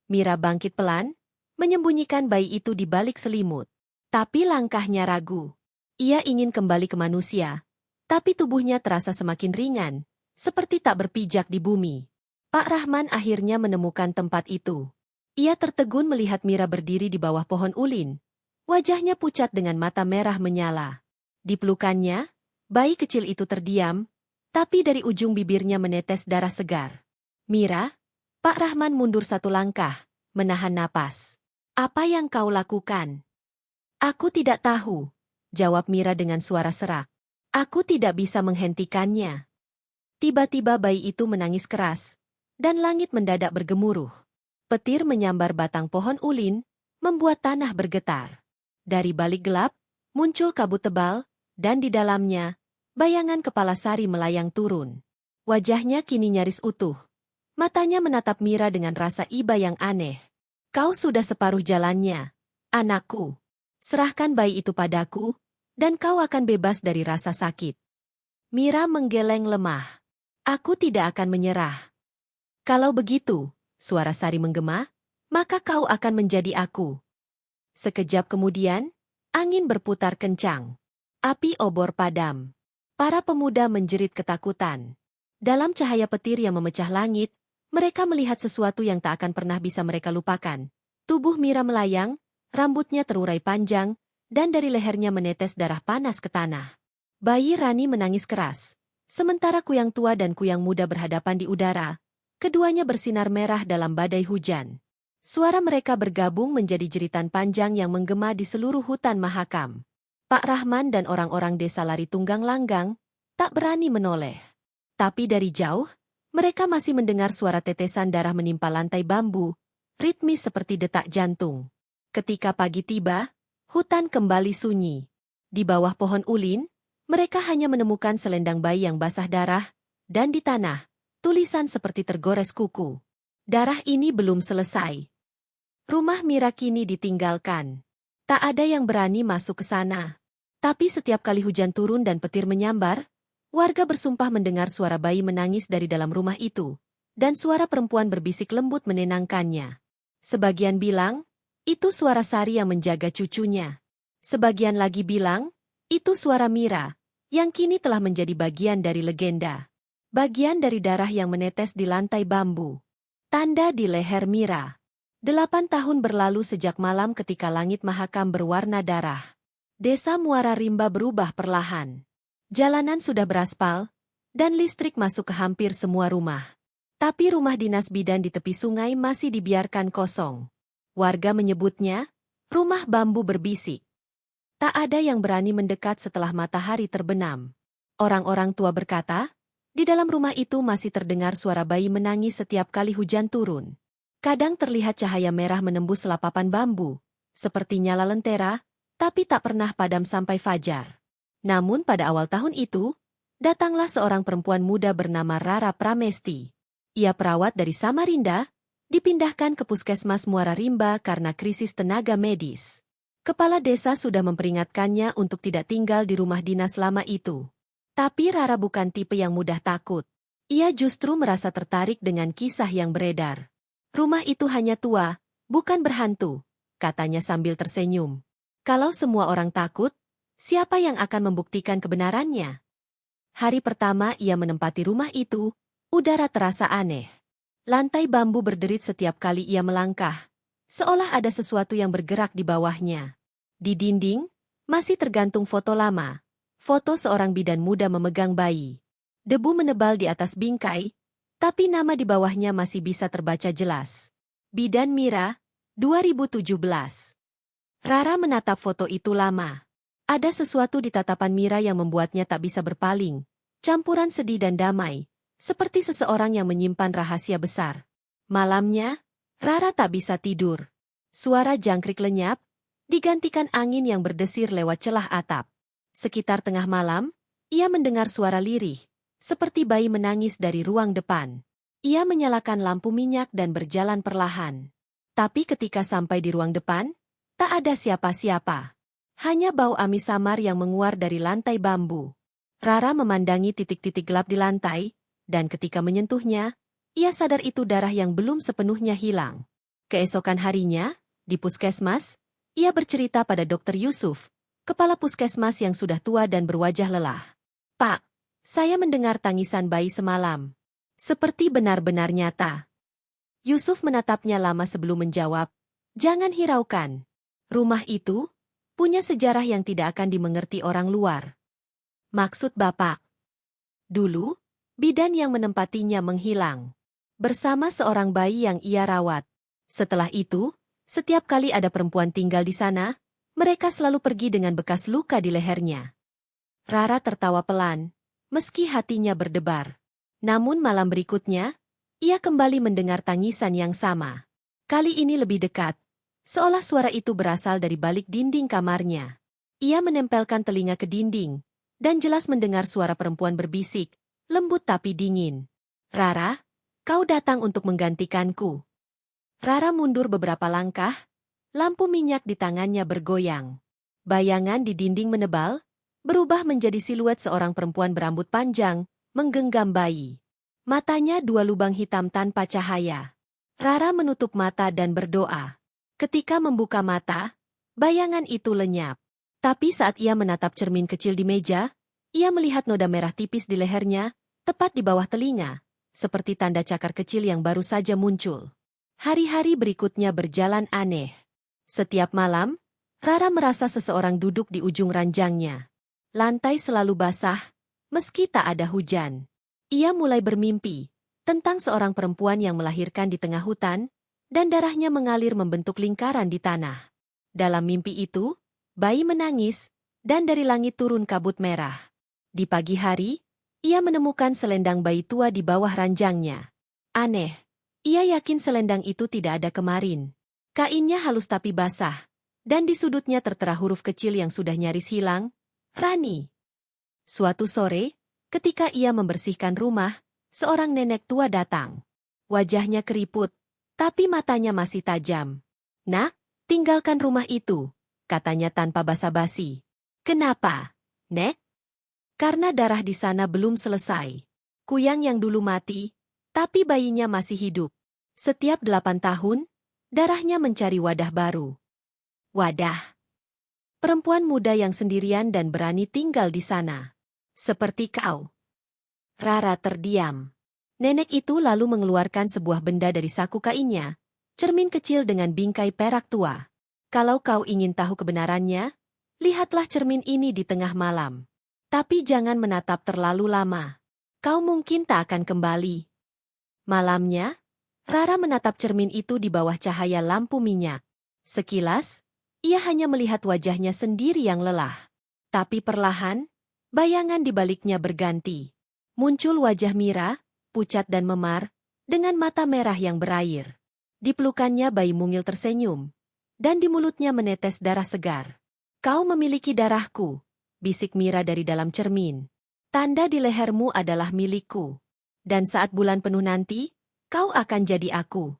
Mira bangkit pelan, menyembunyikan bayi itu di balik selimut. Tapi langkahnya ragu. Ia ingin kembali ke manusia, tapi tubuhnya terasa semakin ringan, seperti tak berpijak di bumi. Pak Rahman akhirnya menemukan tempat itu. Ia tertegun melihat Mira berdiri di bawah pohon ulin. Wajahnya pucat dengan mata merah menyala. Di pelukannya, bayi kecil itu terdiam, tapi dari ujung bibirnya menetes darah segar. Mira, Pak Rahman mundur satu langkah, menahan napas. Apa yang kau lakukan? Aku tidak tahu, jawab Mira dengan suara serak. Aku tidak bisa menghentikannya. Tiba-tiba bayi itu menangis keras, dan langit mendadak bergemuruh. Petir menyambar batang pohon ulin, membuat tanah bergetar. Dari balik gelap, muncul kabut tebal, dan di dalamnya, bayangan kepala Sari melayang turun. Wajahnya kini nyaris utuh. Matanya menatap Mira dengan rasa iba yang aneh. Kau sudah separuh jalannya, anakku. Serahkan bayi itu padaku, dan kau akan bebas dari rasa sakit. Mira menggeleng lemah. Aku tidak akan menyerah. Kalau begitu, suara Sari menggema, maka kau akan menjadi aku. Sekejap kemudian, angin berputar kencang. Api obor padam. Para pemuda menjerit ketakutan. Dalam cahaya petir yang memecah langit, mereka melihat sesuatu yang tak akan pernah bisa mereka lupakan. Tubuh Mira melayang, rambutnya terurai panjang, dan dari lehernya menetes darah panas ke tanah. Bayi Rani menangis keras. Sementara kuyang tua dan kuyang muda berhadapan di udara, keduanya bersinar merah dalam badai hujan. Suara mereka bergabung menjadi jeritan panjang yang menggema di seluruh hutan Mahakam. Pak Rahman dan orang-orang desa lari tunggang langgang, tak berani menoleh. Tapi dari jauh, mereka masih mendengar suara tetesan darah menimpa lantai bambu, ritmis seperti detak jantung. Ketika pagi tiba, hutan kembali sunyi. Di bawah pohon ulin, mereka hanya menemukan selendang bayi yang basah darah, dan di tanah, tulisan seperti tergores kuku. Darah ini belum selesai. Rumah Mira kini ditinggalkan. Tak ada yang berani masuk ke sana. Tapi setiap kali hujan turun dan petir menyambar, warga bersumpah mendengar suara bayi menangis dari dalam rumah itu, dan suara perempuan berbisik lembut menenangkannya. Sebagian bilang, itu suara Sari yang menjaga cucunya. Sebagian lagi bilang, itu suara Mira, yang kini telah menjadi bagian dari legenda. Bagian dari darah yang menetes di lantai bambu. Tanda di leher Mira. 8 tahun berlalu sejak malam ketika langit Mahakam berwarna darah. Desa Muara Rimba berubah perlahan. Jalanan sudah beraspal, dan listrik masuk ke hampir semua rumah. Tapi rumah dinas bidan di tepi sungai masih dibiarkan kosong. Warga menyebutnya, rumah bambu berbisik. Tak ada yang berani mendekat setelah matahari terbenam. Orang-orang tua berkata, di dalam rumah itu masih terdengar suara bayi menangis setiap kali hujan turun. Kadang terlihat cahaya merah menembus selapapan bambu, seperti nyala lentera, tapi tak pernah padam sampai fajar. Namun pada awal tahun itu, datanglah seorang perempuan muda bernama Rara Pramesti. Ia perawat dari Samarinda, dipindahkan ke puskesmas Muara Rimba karena krisis tenaga medis. Kepala desa sudah memperingatkannya untuk tidak tinggal di rumah dinas lama itu. Tapi Rara bukan tipe yang mudah takut. Ia justru merasa tertarik dengan kisah yang beredar. Rumah itu hanya tua, bukan berhantu, katanya sambil tersenyum. Kalau semua orang takut, siapa yang akan membuktikan kebenarannya? Hari pertama ia menempati rumah itu, udara terasa aneh. Lantai bambu berderit setiap kali ia melangkah, seolah ada sesuatu yang bergerak di bawahnya. Di dinding, masih tergantung foto lama, foto seorang bidan muda memegang bayi. Debu menebal di atas bingkai, tapi nama di bawahnya masih bisa terbaca jelas. Bidan Mira, 2017. Rara menatap foto itu lama. Ada sesuatu di tatapan Mira yang membuatnya tak bisa berpaling, campuran sedih dan damai, seperti seseorang yang menyimpan rahasia besar. Malamnya, Rara tak bisa tidur. Suara jangkrik lenyap, digantikan angin yang berdesir lewat celah atap. Sekitar tengah malam, ia mendengar suara lirih, seperti bayi menangis dari ruang depan. Ia menyalakan lampu minyak dan berjalan perlahan. Tapi ketika sampai di ruang depan, tak ada siapa-siapa. Hanya bau amis samar yang menguar dari lantai bambu. Rara memandangi titik-titik gelap di lantai, dan ketika menyentuhnya, ia sadar itu darah yang belum sepenuhnya hilang. Keesokan harinya, di puskesmas, ia bercerita pada Dokter Yusuf, kepala puskesmas yang sudah tua dan berwajah lelah. "Pak, saya mendengar tangisan bayi semalam. Seperti benar-benar nyata." Yusuf menatapnya lama sebelum menjawab, "Jangan hiraukan. Rumah itu punya sejarah yang tidak akan dimengerti orang luar." "Maksud Bapak?" "Dulu, bidan yang menempatinya menghilang bersama seorang bayi yang ia rawat. Setelah itu, setiap kali ada perempuan tinggal di sana, mereka selalu pergi dengan bekas luka di lehernya." Rara tertawa pelan, meski hatinya berdebar. Namun malam berikutnya, ia kembali mendengar tangisan yang sama. Kali ini lebih dekat, seolah suara itu berasal dari balik dinding kamarnya. Ia menempelkan telinga ke dinding, dan jelas mendengar suara perempuan berbisik, lembut tapi dingin. "Rara, kau datang untuk menggantikanku." Rara mundur beberapa langkah, lampu minyak di tangannya bergoyang. Bayangan di dinding menebal, berubah menjadi siluet seorang perempuan berambut panjang, menggenggam bayi. Matanya dua lubang hitam tanpa cahaya. Rara menutup mata dan berdoa. Ketika membuka mata, bayangan itu lenyap. Tapi saat ia menatap cermin kecil di meja, ia melihat noda merah tipis di lehernya, tepat di bawah telinga, seperti tanda cakar kecil yang baru saja muncul. Hari-hari berikutnya berjalan aneh. Setiap malam, Rara merasa seseorang duduk di ujung ranjangnya. Lantai selalu basah, meski tak ada hujan. Ia mulai bermimpi tentang seorang perempuan yang melahirkan di tengah hutan, dan darahnya mengalir membentuk lingkaran di tanah. Dalam mimpi itu, bayi menangis, dan dari langit turun kabut merah. Di pagi hari, ia menemukan selendang bayi tua di bawah ranjangnya. Aneh, ia yakin selendang itu tidak ada kemarin. Kainnya halus tapi basah, dan di sudutnya tertera huruf kecil yang sudah nyaris hilang, "Rani." Suatu sore, ketika ia membersihkan rumah, seorang nenek tua datang. Wajahnya keriput, tapi matanya masih tajam. "Nak, tinggalkan rumah itu," katanya tanpa basa-basi. "Kenapa, Nek?" "Karena darah di sana belum selesai. Kuyang yang dulu mati, tapi bayinya masih hidup. Setiap 8 tahun, darahnya mencari wadah baru." "Wadah?" "Perempuan muda yang sendirian dan berani tinggal di sana. Seperti kau." Rara terdiam. Nenek itu lalu mengeluarkan sebuah benda dari saku kainnya, cermin kecil dengan bingkai perak tua. "Kalau kau ingin tahu kebenarannya, lihatlah cermin ini di tengah malam. Tapi jangan menatap terlalu lama. Kau mungkin tak akan kembali." Malamnya, Rara menatap cermin itu di bawah cahaya lampu minyak. Sekilas, ia hanya melihat wajahnya sendiri yang lelah. Tapi perlahan, bayangan di baliknya berganti. Muncul wajah Mira, pucat dan memar, dengan mata merah yang berair. Di pelukannya bayi mungil tersenyum, dan di mulutnya menetes darah segar. "Kau memiliki darahku," bisik Mira dari dalam cermin. "Tanda di lehermu adalah milikku. Dan saat bulan penuh nanti, kau akan jadi aku."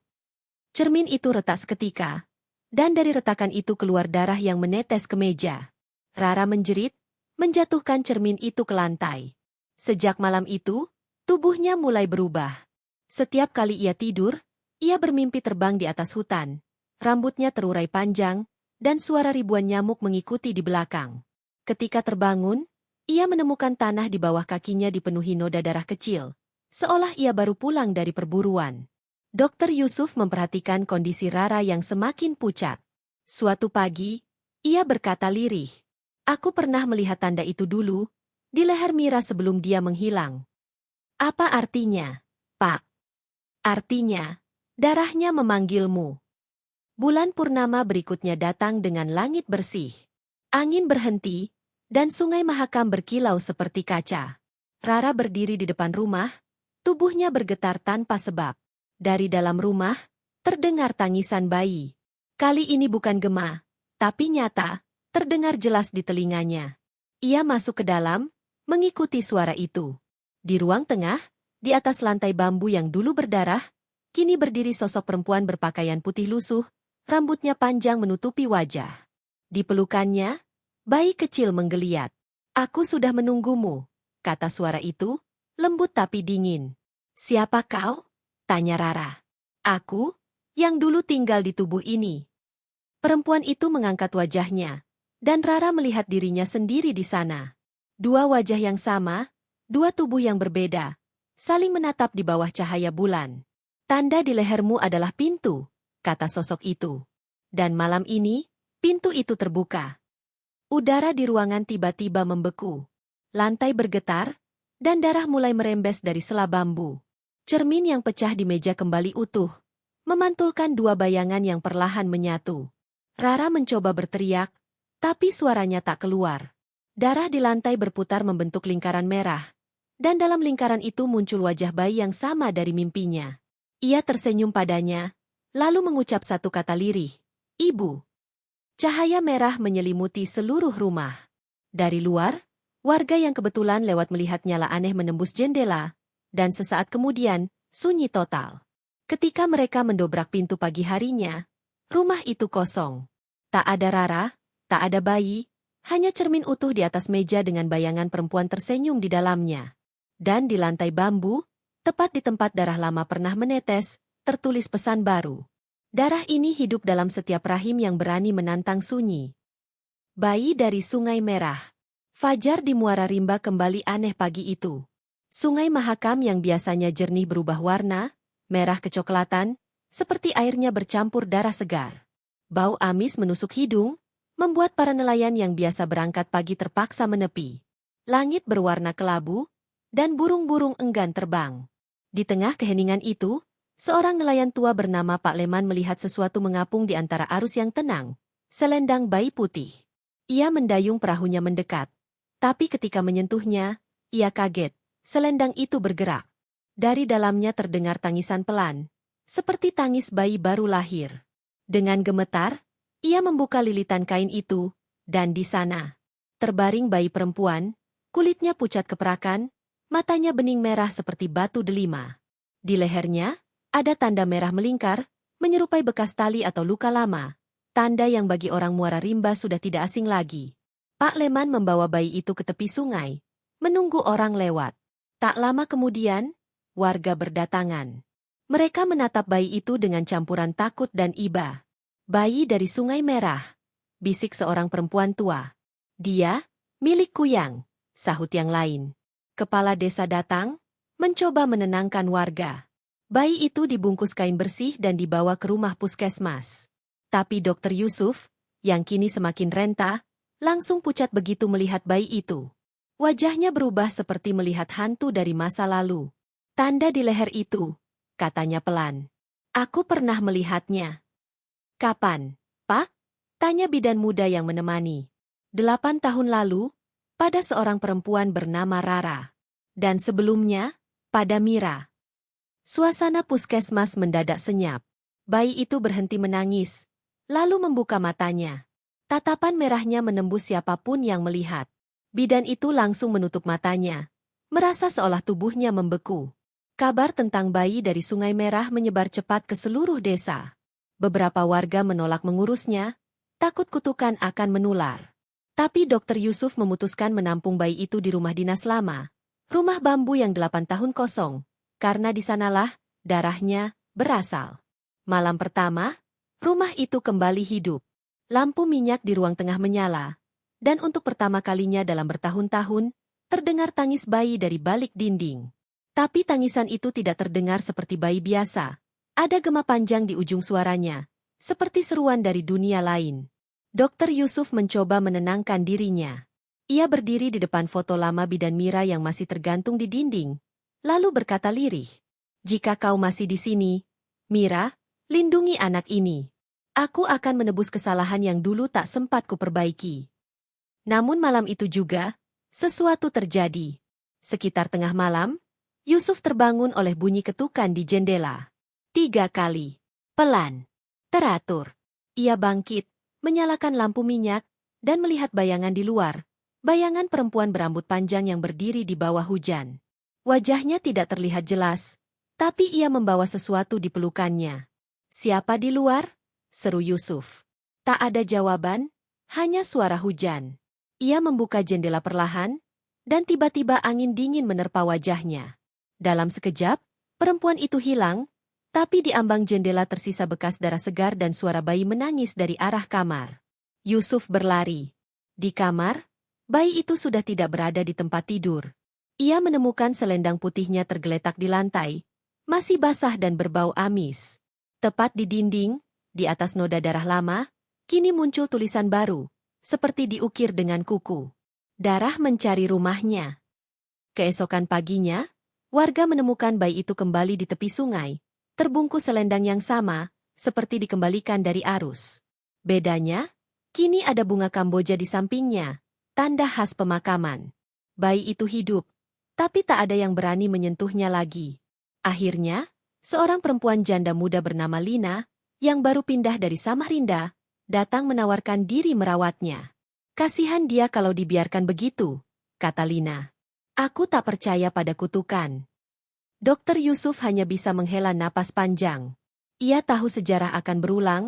Cermin itu retak seketika, dan dari retakan itu keluar darah yang menetes ke meja. Rara menjerit, menjatuhkan cermin itu ke lantai. Sejak malam itu, tubuhnya mulai berubah. Setiap kali ia tidur, ia bermimpi terbang di atas hutan. Rambutnya terurai panjang, dan suara ribuan nyamuk mengikuti di belakang. Ketika terbangun, ia menemukan tanah di bawah kakinya dipenuhi noda darah kecil, seolah ia baru pulang dari perburuan. Dokter Yusuf memperhatikan kondisi Rara yang semakin pucat. Suatu pagi, ia berkata lirih, "Aku pernah melihat tanda itu dulu, di leher Mira sebelum dia menghilang." "Apa artinya, Pak?" "Artinya, darahnya memanggilmu." Bulan purnama berikutnya datang dengan langit bersih. Angin berhenti, dan sungai Mahakam berkilau seperti kaca. Rara berdiri di depan rumah, tubuhnya bergetar tanpa sebab. Dari dalam rumah, terdengar tangisan bayi. Kali ini bukan gema, tapi nyata, terdengar jelas di telinganya. Ia masuk ke dalam, mengikuti suara itu. Di ruang tengah, Di atas lantai bambu yang dulu berdarah, kini berdiri sosok perempuan berpakaian putih lusuh, rambutnya panjang menutupi wajah. Di pelukannya, bayi kecil menggeliat. "Aku sudah menunggumu," kata suara itu, lembut tapi dingin. "Siapa kau?" tanya Rara. "Aku, yang dulu tinggal di tubuh ini." Perempuan itu mengangkat wajahnya, dan Rara melihat dirinya sendiri di sana. Dua wajah yang sama, dua tubuh yang berbeda, saling menatap di bawah cahaya bulan. "Tanda di lehermu adalah pintu," kata sosok itu. Dan malam ini, pintu itu terbuka. Udara di ruangan tiba-tiba membeku. Lantai bergetar, dan darah mulai merembes dari sela bambu. Cermin yang pecah di meja kembali utuh, memantulkan dua bayangan yang perlahan menyatu. Rara mencoba berteriak, tapi suaranya tak keluar. Darah di lantai berputar membentuk lingkaran merah, dan dalam lingkaran itu muncul wajah bayi yang sama dari mimpinya. Ia tersenyum padanya, lalu mengucap satu kata lirih, "Ibu." Cahaya merah menyelimuti seluruh rumah. Dari luar, warga yang kebetulan lewat melihat nyala aneh menembus jendela, dan sesaat kemudian, sunyi total. Ketika mereka mendobrak pintu pagi harinya, rumah itu kosong. Tak ada Rara, tak ada bayi, hanya cermin utuh di atas meja dengan bayangan perempuan tersenyum di dalamnya. Dan di lantai bambu, tepat di tempat darah lama pernah menetes, tertulis pesan baru. "Darah ini hidup dalam setiap rahim yang berani menantang sunyi." Bayi dari Sungai Merah. Fajar di Muara Rimba kembali aneh pagi itu. Sungai Mahakam yang biasanya jernih berubah warna, merah kecoklatan, seperti airnya bercampur darah segar. Bau amis menusuk hidung, membuat para nelayan yang biasa berangkat pagi terpaksa menepi. Langit berwarna kelabu, dan burung-burung enggan terbang. Di tengah keheningan itu, seorang nelayan tua bernama Pak Leman melihat sesuatu mengapung di antara arus yang tenang, selendang bayi putih. Ia mendayung perahunya mendekat, tapi ketika menyentuhnya, ia kaget, selendang itu bergerak. Dari dalamnya terdengar tangisan pelan, seperti tangis bayi baru lahir. Dengan gemetar, ia membuka lilitan kain itu, dan di sana, terbaring bayi perempuan, kulitnya pucat keperakan, matanya bening merah seperti batu delima. Di lehernya, ada tanda merah melingkar, menyerupai bekas tali atau luka lama, tanda yang bagi orang Muara Rimba sudah tidak asing lagi. Pak Leman membawa bayi itu ke tepi sungai, menunggu orang lewat. Tak lama kemudian, warga berdatangan. Mereka menatap bayi itu dengan campuran takut dan iba. "Bayi dari Sungai Merah," bisik seorang perempuan tua. "Dia, milik Kuyang," sahut yang lain. Kepala desa datang, mencoba menenangkan warga. Bayi itu dibungkus kain bersih dan dibawa ke rumah puskesmas. Tapi Dokter Yusuf, yang kini semakin renta, langsung pucat begitu melihat bayi itu. Wajahnya berubah seperti melihat hantu dari masa lalu. "Tanda di leher itu," katanya pelan. "Aku pernah melihatnya." "Kapan, Pak?" tanya bidan muda yang menemani. 8 tahun lalu, pada seorang perempuan bernama Rara. Dan sebelumnya, pada Mira. Suasana puskesmas mendadak senyap. Bayi itu berhenti menangis, lalu membuka matanya. Tatapan merahnya menembus siapapun yang melihat. Bidan itu langsung menutup matanya, merasa seolah tubuhnya membeku. Kabar tentang bayi dari Sungai Merah menyebar cepat ke seluruh desa. Beberapa warga menolak mengurusnya, takut kutukan akan menular. Tapi Dokter Yusuf memutuskan menampung bayi itu di rumah dinas lama, rumah bambu yang 8 tahun kosong, karena di sanalah darahnya berasal. Malam pertama, rumah itu kembali hidup. Lampu minyak di ruang tengah menyala, dan untuk pertama kalinya dalam bertahun-tahun, terdengar tangis bayi dari balik dinding. Tapi tangisan itu tidak terdengar seperti bayi biasa. Ada gema panjang di ujung suaranya, seperti seruan dari dunia lain. Dokter Yusuf mencoba menenangkan dirinya. Ia berdiri di depan foto lama bidan Mira yang masih tergantung di dinding, lalu berkata lirih, "Jika kau masih di sini, Mira, lindungi anak ini. Aku akan menebus kesalahan yang dulu tak sempat kuperbaiki." Namun malam itu juga, sesuatu terjadi. Sekitar tengah malam, Yusuf terbangun oleh bunyi ketukan di jendela. 3 kali. Pelan. Teratur. Ia bangkit, menyalakan lampu minyak, dan melihat bayangan di luar. Bayangan perempuan berambut panjang yang berdiri di bawah hujan. Wajahnya tidak terlihat jelas, tapi ia membawa sesuatu di pelukannya. "Siapa di luar?" seru Yusuf. Tak ada jawaban, hanya suara hujan. Ia membuka jendela perlahan, dan tiba-tiba angin dingin menerpa wajahnya. Dalam sekejap, perempuan itu hilang, tapi di ambang jendela tersisa bekas darah segar dan suara bayi menangis dari arah kamar. Yusuf berlari. Di kamar, bayi itu sudah tidak berada di tempat tidur. Ia menemukan selendang putihnya tergeletak di lantai, masih basah dan berbau amis. Tepat di dinding, di atas noda darah lama, kini muncul tulisan baru, seperti diukir dengan kuku. Darah mencari rumahnya. Keesokan paginya, warga menemukan bayi itu kembali di tepi sungai, terbungkus selendang yang sama, seperti dikembalikan dari arus. Bedanya, kini ada bunga Kamboja di sampingnya, tanda khas pemakaman. Bayi itu hidup, tapi tak ada yang berani menyentuhnya lagi. Akhirnya, seorang perempuan janda muda bernama Lina, yang baru pindah dari Samarinda, datang menawarkan diri merawatnya. "Kasihan dia kalau dibiarkan begitu," kata Lina. "Aku tak percaya pada kutukan." Dokter Yusuf hanya bisa menghela napas panjang. Ia tahu sejarah akan berulang,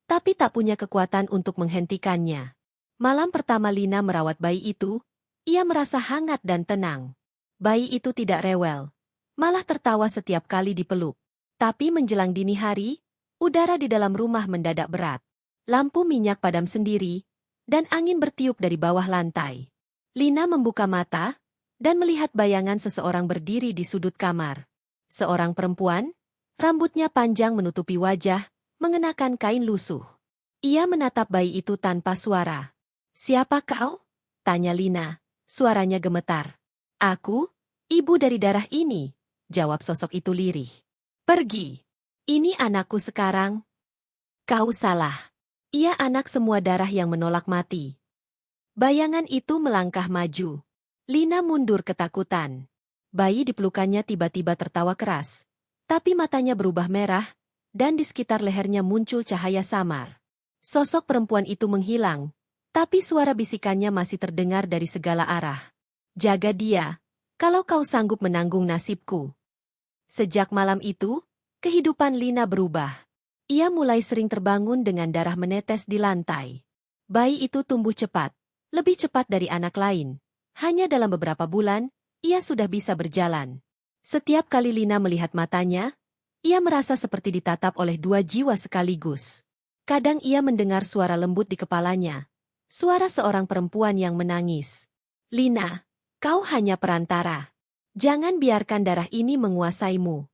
tapi tak punya kekuatan untuk menghentikannya. Malam pertama Lina merawat bayi itu, ia merasa hangat dan tenang. Bayi itu tidak rewel, malah tertawa setiap kali dipeluk. Tapi menjelang dini hari, udara di dalam rumah mendadak berat. Lampu minyak padam sendiri, dan angin bertiup dari bawah lantai. Lina membuka mata, dan melihat bayangan seseorang berdiri di sudut kamar. Seorang perempuan, rambutnya panjang menutupi wajah, mengenakan kain lusuh. Ia menatap bayi itu tanpa suara. "Siapa kau?" tanya Lina, suaranya gemetar. "Aku, ibu dari darah ini," jawab sosok itu lirih. "Pergi. Ini anakku sekarang." "Kau salah. Ia anak semua darah yang menolak mati." Bayangan itu melangkah maju. Lina mundur ketakutan. Bayi di pelukannya tiba-tiba tertawa keras, tapi matanya berubah merah, dan di sekitar lehernya muncul cahaya samar. Sosok perempuan itu menghilang, tapi suara bisikannya masih terdengar dari segala arah. "Jaga dia, kalau kau sanggup menanggung nasibku." Sejak malam itu, kehidupan Lina berubah. Ia mulai sering terbangun dengan darah menetes di lantai. Bayi itu tumbuh cepat, lebih cepat dari anak lain. Hanya dalam beberapa bulan, ia sudah bisa berjalan. Setiap kali Lina melihat matanya, ia merasa seperti ditatap oleh dua jiwa sekaligus. Kadang ia mendengar suara lembut di kepalanya, suara seorang perempuan yang menangis. "Lina, kau hanya perantara. Jangan biarkan darah ini menguasaimu."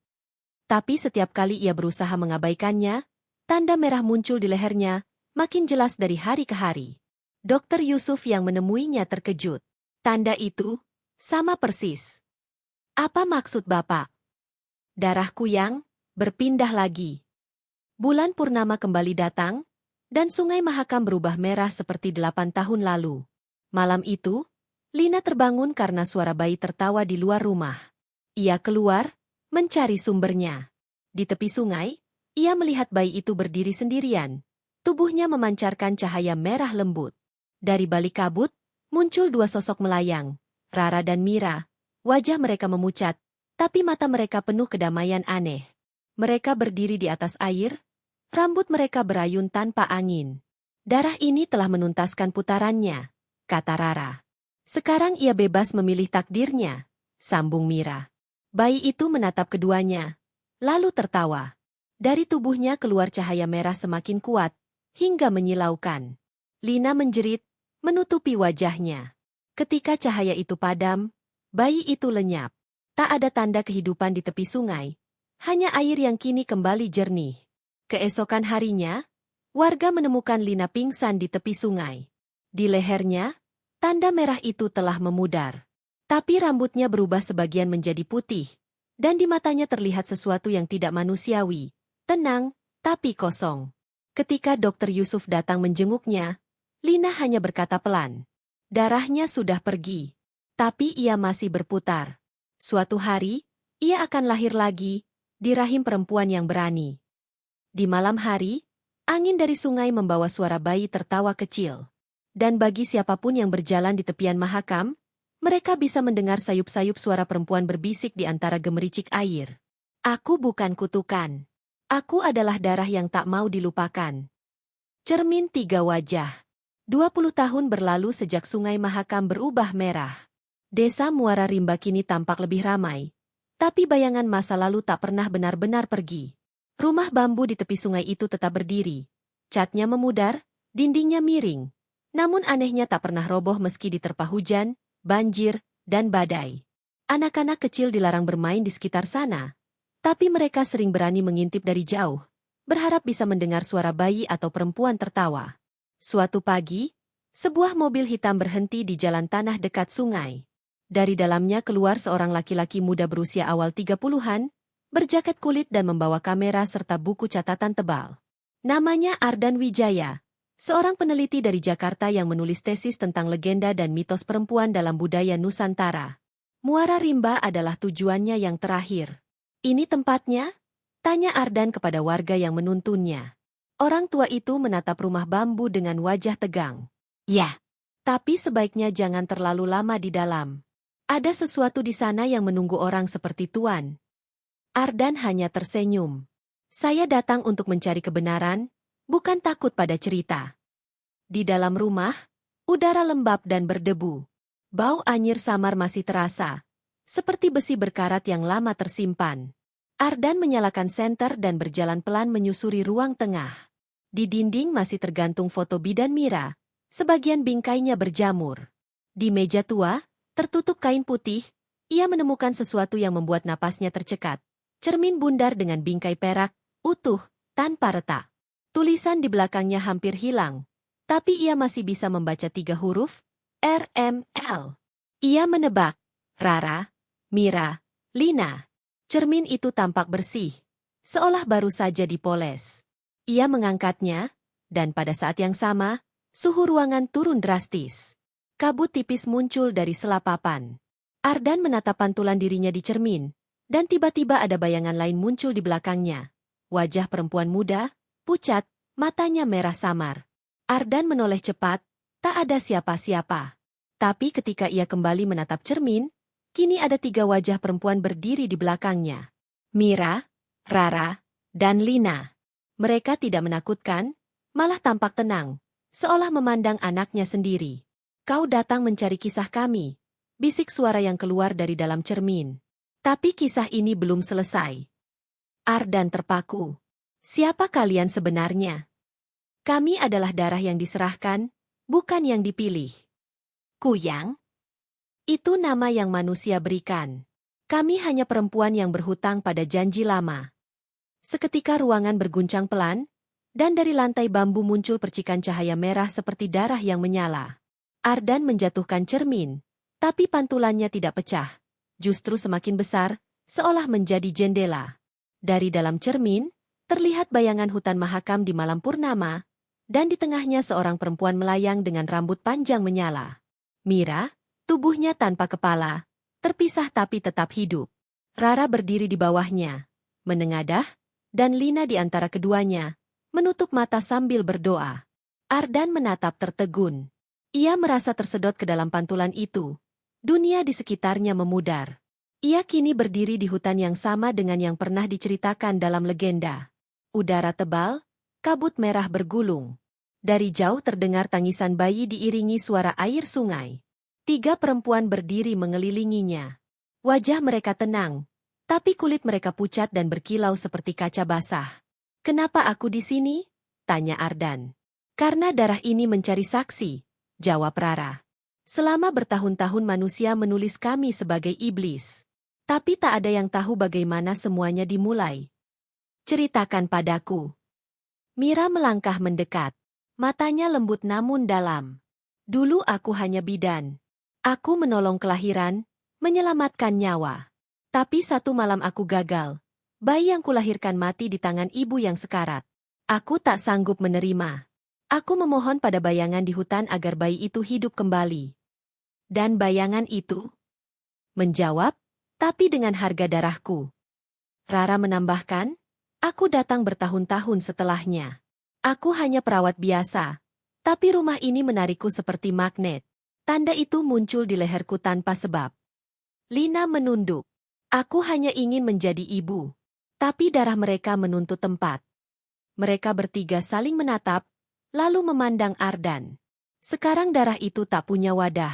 Tapi setiap kali ia berusaha mengabaikannya, tanda merah muncul di lehernya, makin jelas dari hari ke hari. Dokter Yusuf yang menemuinya terkejut. "Tanda itu sama persis. Apa maksud Bapak?" "Darahku yang berpindah lagi." Bulan purnama kembali datang, dan Sungai Mahakam berubah merah seperti 8 tahun lalu. Malam itu, Lina terbangun karena suara bayi tertawa di luar rumah. Ia keluar, mencari sumbernya. Di tepi sungai, ia melihat bayi itu berdiri sendirian. Tubuhnya memancarkan cahaya merah lembut. Dari balik kabut, muncul dua sosok melayang, Rara dan Mira. Wajah mereka memucat, tapi mata mereka penuh kedamaian aneh. Mereka berdiri di atas air, rambut mereka berayun tanpa angin. "Darah ini telah menuntaskan putarannya," kata Rara. "Sekarang ia bebas memilih takdirnya," sambung Mira. Bayi itu menatap keduanya, lalu tertawa. Dari tubuhnya keluar cahaya merah semakin kuat, hingga menyilaukan. Lina menjerit, menutupi wajahnya. Ketika cahaya itu padam, bayi itu lenyap. Tak ada tanda kehidupan di tepi sungai, hanya air yang kini kembali jernih. Keesokan harinya, warga menemukan Lina pingsan di tepi sungai. Di lehernya, tanda merah itu telah memudar. Tapi rambutnya berubah sebagian menjadi putih, dan di matanya terlihat sesuatu yang tidak manusiawi, tenang, tapi kosong. Ketika Dokter Yusuf datang menjenguknya, Lina hanya berkata pelan, "Darahnya sudah pergi, tapi ia masih berputar. Suatu hari, ia akan lahir lagi, di rahim perempuan yang berani." Di malam hari, angin dari sungai membawa suara bayi tertawa kecil. Dan bagi siapapun yang berjalan di tepian Mahakam, Mereka bisa mendengar sayup-sayup suara perempuan berbisik di antara gemericik air. Aku bukan kutukan. Aku adalah darah yang tak mau dilupakan. Cermin 3 wajah. 20 tahun berlalu sejak Sungai Mahakam berubah merah. Desa Muara Rimba kini tampak lebih ramai. Tapi bayangan masa lalu tak pernah benar-benar pergi. Rumah bambu di tepi sungai itu tetap berdiri. Catnya memudar, dindingnya miring. Namun anehnya tak pernah roboh meski diterpa hujan, banjir, dan badai. Anak-anak kecil dilarang bermain di sekitar sana. Tapi mereka sering berani mengintip dari jauh, berharap bisa mendengar suara bayi atau perempuan tertawa. Suatu pagi, sebuah mobil hitam berhenti di jalan tanah dekat sungai. Dari dalamnya keluar seorang laki-laki muda berusia awal 30-an, berjaket kulit dan membawa kamera serta buku catatan tebal. Namanya Ardan Wijaya, seorang peneliti dari Jakarta yang menulis tesis tentang legenda dan mitos perempuan dalam budaya Nusantara. Muara Rimba adalah tujuannya yang terakhir. Ini tempatnya? Tanya Ardan kepada warga yang menuntunnya. Orang tua itu menatap rumah bambu dengan wajah tegang. Ya, tapi sebaiknya jangan terlalu lama di dalam. Ada sesuatu di sana yang menunggu orang seperti Tuan. Ardan hanya tersenyum. Saya datang untuk mencari kebenaran, bukan takut pada cerita. Di dalam rumah, udara lembab dan berdebu. Bau anyir samar masih terasa, seperti besi berkarat yang lama tersimpan. Ardan menyalakan senter dan berjalan pelan menyusuri ruang tengah. Di dinding masih tergantung foto bidan Mira, sebagian bingkainya berjamur. Di meja tua, tertutup kain putih, ia menemukan sesuatu yang membuat napasnya tercekat. Cermin bundar dengan bingkai perak, utuh, tanpa retak. Tulisan di belakangnya hampir hilang, tapi ia masih bisa membaca 3 huruf, RML. Ia menebak, Rara, Mira, Lina. Cermin itu tampak bersih, seolah baru saja dipoles. Ia mengangkatnya, dan pada saat yang sama, suhu ruangan turun drastis. Kabut tipis muncul dari sela papan. Ardan menatap pantulan dirinya di cermin, dan tiba-tiba ada bayangan lain muncul di belakangnya. Wajah perempuan muda, pucat, matanya merah samar. Ardan menoleh cepat, tak ada siapa-siapa. Tapi ketika ia kembali menatap cermin, kini ada 3 wajah perempuan berdiri di belakangnya. Mira, Rara, dan Lina. Mereka tidak menakutkan, malah tampak tenang, seolah memandang anaknya sendiri. Kau datang mencari kisah kami, bisik suara yang keluar dari dalam cermin. Tapi kisah ini belum selesai. Ardan terpaku. Siapa kalian sebenarnya? Kami adalah darah yang diserahkan, bukan yang dipilih. Kuyang? Itu nama yang manusia berikan. Kami hanya perempuan yang berhutang pada janji lama. Seketika ruangan berguncang pelan, dan dari lantai bambu muncul percikan cahaya merah seperti darah yang menyala. Ardan menjatuhkan cermin, tapi pantulannya tidak pecah. Justru semakin besar, seolah menjadi jendela. Dari dalam cermin, terlihat bayangan hutan Mahakam di malam purnama, dan di tengahnya seorang perempuan melayang dengan rambut panjang menyala. Mira, tubuhnya tanpa kepala, terpisah tapi tetap hidup. Rara berdiri di bawahnya, menengadah, dan Lina di antara keduanya, menutup mata sambil berdoa. Ardan menatap tertegun. Ia merasa tersedot ke dalam pantulan itu. Dunia di sekitarnya memudar. Ia kini berdiri di hutan yang sama dengan yang pernah diceritakan dalam legenda. Udara tebal, kabut merah bergulung. Dari jauh terdengar tangisan bayi diiringi suara air sungai. 3 perempuan berdiri mengelilinginya. Wajah mereka tenang, tapi kulit mereka pucat dan berkilau seperti kaca basah. Kenapa aku di sini? Tanya Ardan. Karena darah ini mencari saksi, jawab Rara. Selama bertahun-tahun manusia menulis kami sebagai iblis. Tapi tak ada yang tahu bagaimana semuanya dimulai. Ceritakan padaku. Mira melangkah mendekat. Matanya lembut namun dalam. Dulu aku hanya bidan. Aku menolong kelahiran, menyelamatkan nyawa. Tapi satu malam aku gagal. Bayi yang kulahirkan mati di tangan ibu yang sekarat. Aku tak sanggup menerima. Aku memohon pada bayangan di hutan agar bayi itu hidup kembali. Dan bayangan itu menjawab, tapi dengan harga darahku. Rara menambahkan, aku datang bertahun-tahun setelahnya. Aku hanya perawat biasa, tapi rumah ini menarikku seperti magnet. Tanda itu muncul di leherku tanpa sebab. Lina menunduk. Aku hanya ingin menjadi ibu. Tapi darah mereka menuntut tempat. Mereka bertiga saling menatap, lalu memandang Ardan. Sekarang darah itu tak punya wadah.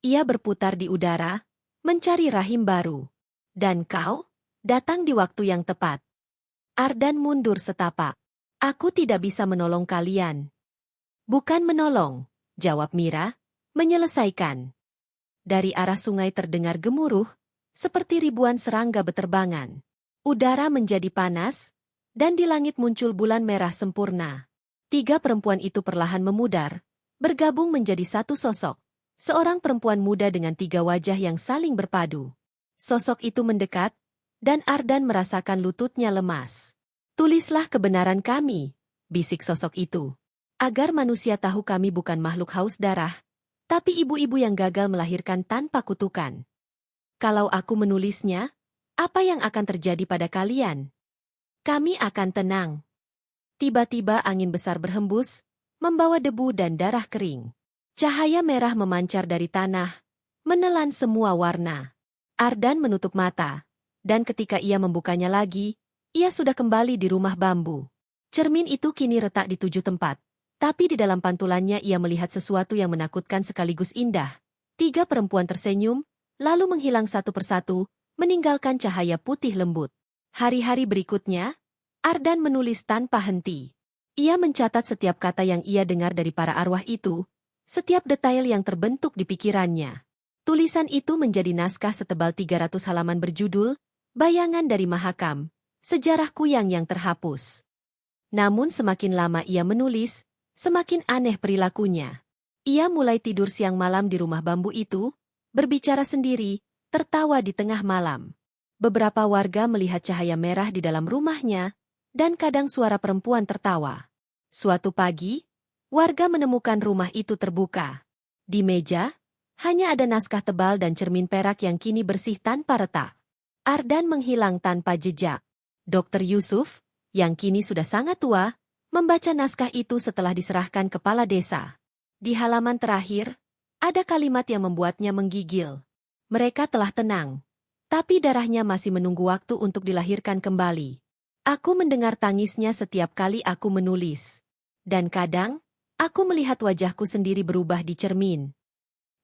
Ia berputar di udara, mencari rahim baru. Dan kau, datang di waktu yang tepat. Ardan mundur setapak. Aku tidak bisa menolong kalian. Bukan menolong, jawab Mira, menyelesaikan. Dari arah sungai terdengar gemuruh, seperti ribuan serangga beterbangan. Udara menjadi panas, dan di langit muncul bulan merah sempurna. 3 perempuan itu perlahan memudar, bergabung menjadi satu sosok. Seorang perempuan muda dengan 3 wajah yang saling berpadu. Sosok itu mendekat, dan Ardan merasakan lututnya lemas. Tulislah kebenaran kami, bisik sosok itu. Agar manusia tahu kami bukan makhluk haus darah, tapi ibu-ibu yang gagal melahirkan tanpa kutukan. Kalau aku menulisnya, apa yang akan terjadi pada kalian? Kami akan tenang. Tiba-tiba angin besar berhembus, membawa debu dan darah kering. Cahaya merah memancar dari tanah, menelan semua warna. Ardan menutup mata, dan ketika ia membukanya lagi, ia sudah kembali di rumah bambu. Cermin itu kini retak di 7 tempat, tapi di dalam pantulannya ia melihat sesuatu yang menakutkan sekaligus indah. 3 perempuan tersenyum, lalu menghilang satu persatu, meninggalkan cahaya putih lembut. Hari-hari berikutnya, Ardan menulis tanpa henti. Ia mencatat setiap kata yang ia dengar dari para arwah itu, setiap detail yang terbentuk di pikirannya. Tulisan itu menjadi naskah setebal 300 halaman berjudul, Bayangan dari Mahakam, Sejarah Kuyang yang Terhapus. Namun semakin lama ia menulis, semakin aneh perilakunya. Ia mulai tidur siang malam di rumah bambu itu, berbicara sendiri, tertawa di tengah malam. Beberapa warga melihat cahaya merah di dalam rumahnya, dan kadang suara perempuan tertawa. Suatu pagi, warga menemukan rumah itu terbuka. Di meja, hanya ada naskah tebal dan cermin perak yang kini bersih tanpa retak. Ardan menghilang tanpa jejak. Dr. Yusuf, yang kini sudah sangat tua, membaca naskah itu setelah diserahkan kepala desa. Di halaman terakhir, ada kalimat yang membuatnya menggigil. Mereka telah tenang, tapi darahnya masih menunggu waktu untuk dilahirkan kembali. Aku mendengar tangisnya setiap kali aku menulis. Dan kadang, aku melihat wajahku sendiri berubah di cermin.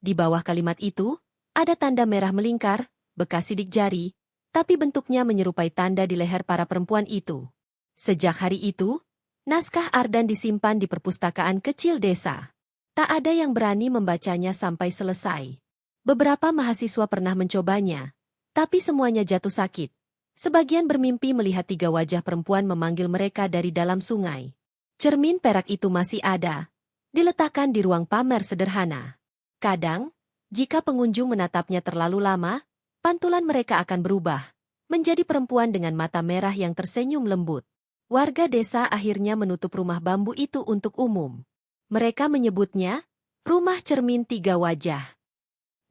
Di bawah kalimat itu, ada tanda merah melingkar, bekas sidik jari, tapi bentuknya menyerupai tanda di leher para perempuan itu. Sejak hari itu, naskah Ardan disimpan di perpustakaan kecil desa. Tak ada yang berani membacanya sampai selesai. Beberapa mahasiswa pernah mencobanya, tapi semuanya jatuh sakit. Sebagian bermimpi melihat 3 wajah perempuan memanggil mereka dari dalam sungai. Cermin perak itu masih ada, diletakkan di ruang pamer sederhana. Kadang, jika pengunjung menatapnya terlalu lama, pantulan mereka akan berubah, menjadi perempuan dengan mata merah yang tersenyum lembut. Warga desa akhirnya menutup rumah bambu itu untuk umum. Mereka menyebutnya, Rumah Cermin 3 Wajah.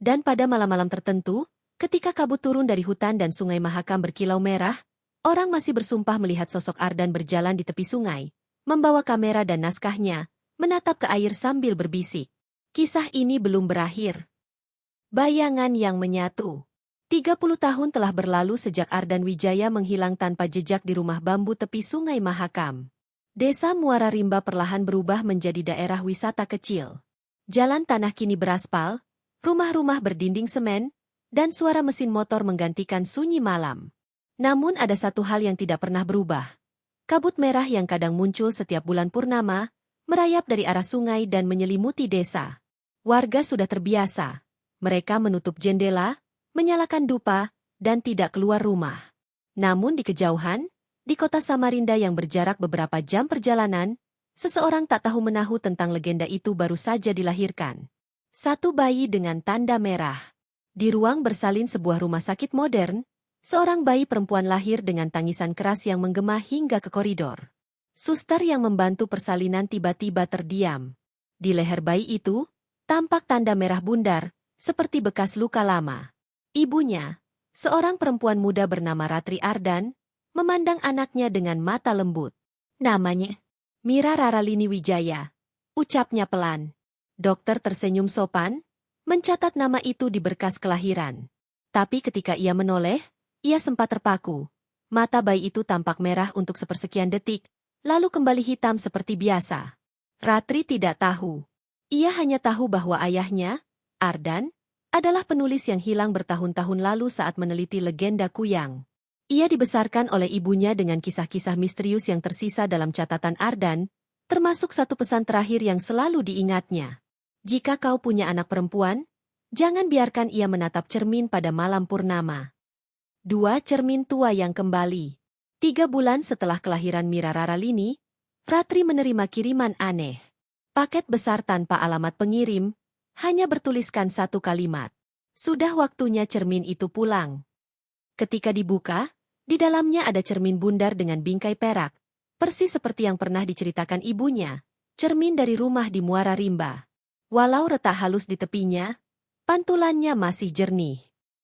Dan pada malam-malam tertentu, ketika kabut turun dari hutan dan sungai Mahakam berkilau merah, orang masih bersumpah melihat sosok Ardan berjalan di tepi sungai, membawa kamera dan naskahnya, menatap ke air sambil berbisik. Kisah ini belum berakhir. Bayangan yang menyatu. 30 tahun telah berlalu sejak Ardan Wijaya menghilang tanpa jejak di rumah bambu tepi sungai Mahakam. Desa Muara Rimba perlahan berubah menjadi daerah wisata kecil. Jalan tanah kini beraspal, rumah-rumah berdinding semen, dan suara mesin motor menggantikan sunyi malam. Namun ada satu hal yang tidak pernah berubah. Kabut merah yang kadang muncul setiap bulan purnama, merayap dari arah sungai dan menyelimuti desa. Warga sudah terbiasa. Mereka menutup jendela, menyalakan dupa, dan tidak keluar rumah. Namun di kejauhan, di kota Samarinda yang berjarak beberapa jam perjalanan, seseorang tak tahu menahu tentang legenda itu baru saja dilahirkan. Satu bayi dengan tanda merah. Di ruang bersalin sebuah rumah sakit modern, seorang bayi perempuan lahir dengan tangisan keras yang menggema hingga ke koridor. Suster yang membantu persalinan tiba-tiba terdiam. Di leher bayi itu, tampak tanda merah bundar, seperti bekas luka lama. Ibunya, seorang perempuan muda bernama Ratri Ardan, memandang anaknya dengan mata lembut. Namanya Mira Raralini Wijaya, ucapnya pelan. Dokter tersenyum sopan, mencatat nama itu di berkas kelahiran. Tapi ketika ia menoleh, ia sempat terpaku. Mata bayi itu tampak merah untuk sepersekian detik, lalu kembali hitam seperti biasa. Ratri tidak tahu. Ia hanya tahu bahwa ayahnya, Ardan, adalah penulis yang hilang bertahun-tahun lalu saat meneliti legenda Kuyang. Ia dibesarkan oleh ibunya dengan kisah-kisah misterius yang tersisa dalam catatan Ardan, termasuk satu pesan terakhir yang selalu diingatnya. Jika kau punya anak perempuan, jangan biarkan ia menatap cermin pada malam purnama. 2. Cermin tua yang kembali. 3 bulan setelah kelahiran Mira Raralini, Ratri menerima kiriman aneh. Paket besar tanpa alamat pengirim, hanya bertuliskan satu kalimat. Sudah waktunya cermin itu pulang. Ketika dibuka, di dalamnya ada cermin bundar dengan bingkai perak, persis seperti yang pernah diceritakan ibunya, cermin dari rumah di Muara Rimba. Walau retak halus di tepinya, pantulannya masih jernih.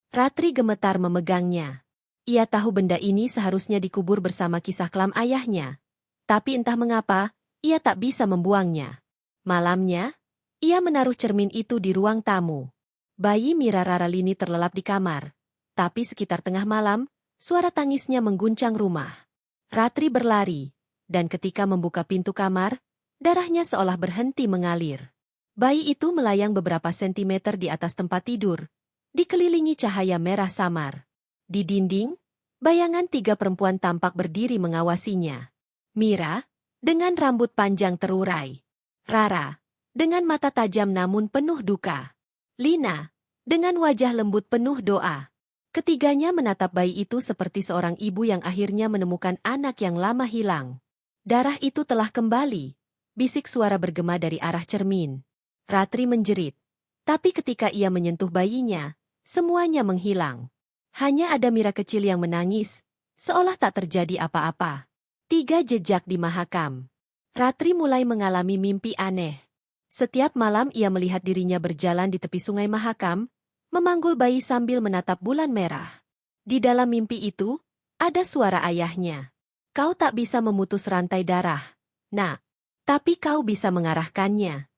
Ratri gemetar memegangnya. Ia tahu benda ini seharusnya dikubur bersama kisah kelam ayahnya. Tapi entah mengapa, ia tak bisa membuangnya. Malamnya, ia menaruh cermin itu di ruang tamu. Bayi Mira Raralini terlelap di kamar. Tapi sekitar tengah malam, suara tangisnya mengguncang rumah. Ratri berlari, dan ketika membuka pintu kamar, darahnya seolah berhenti mengalir. Bayi itu melayang beberapa sentimeter di atas tempat tidur, dikelilingi cahaya merah samar. Di dinding, bayangan 3 perempuan tampak berdiri mengawasinya. Mira, dengan rambut panjang terurai. Rara, dengan mata tajam namun penuh duka. Lina, dengan wajah lembut penuh doa. Ketiganya menatap bayi itu seperti seorang ibu yang akhirnya menemukan anak yang lama hilang. Darah itu telah kembali, bisik suara bergema dari arah cermin. Ratri menjerit. Tapi ketika ia menyentuh bayinya, semuanya menghilang. Hanya ada Mira kecil yang menangis, seolah tak terjadi apa-apa. 3 jejak di Mahakam. Ratri mulai mengalami mimpi aneh. Setiap malam ia melihat dirinya berjalan di tepi sungai Mahakam, memanggul bayi sambil menatap bulan merah. Di dalam mimpi itu, ada suara ayahnya. Kau tak bisa memutus rantai darah, nak. Tapi kau bisa mengarahkannya.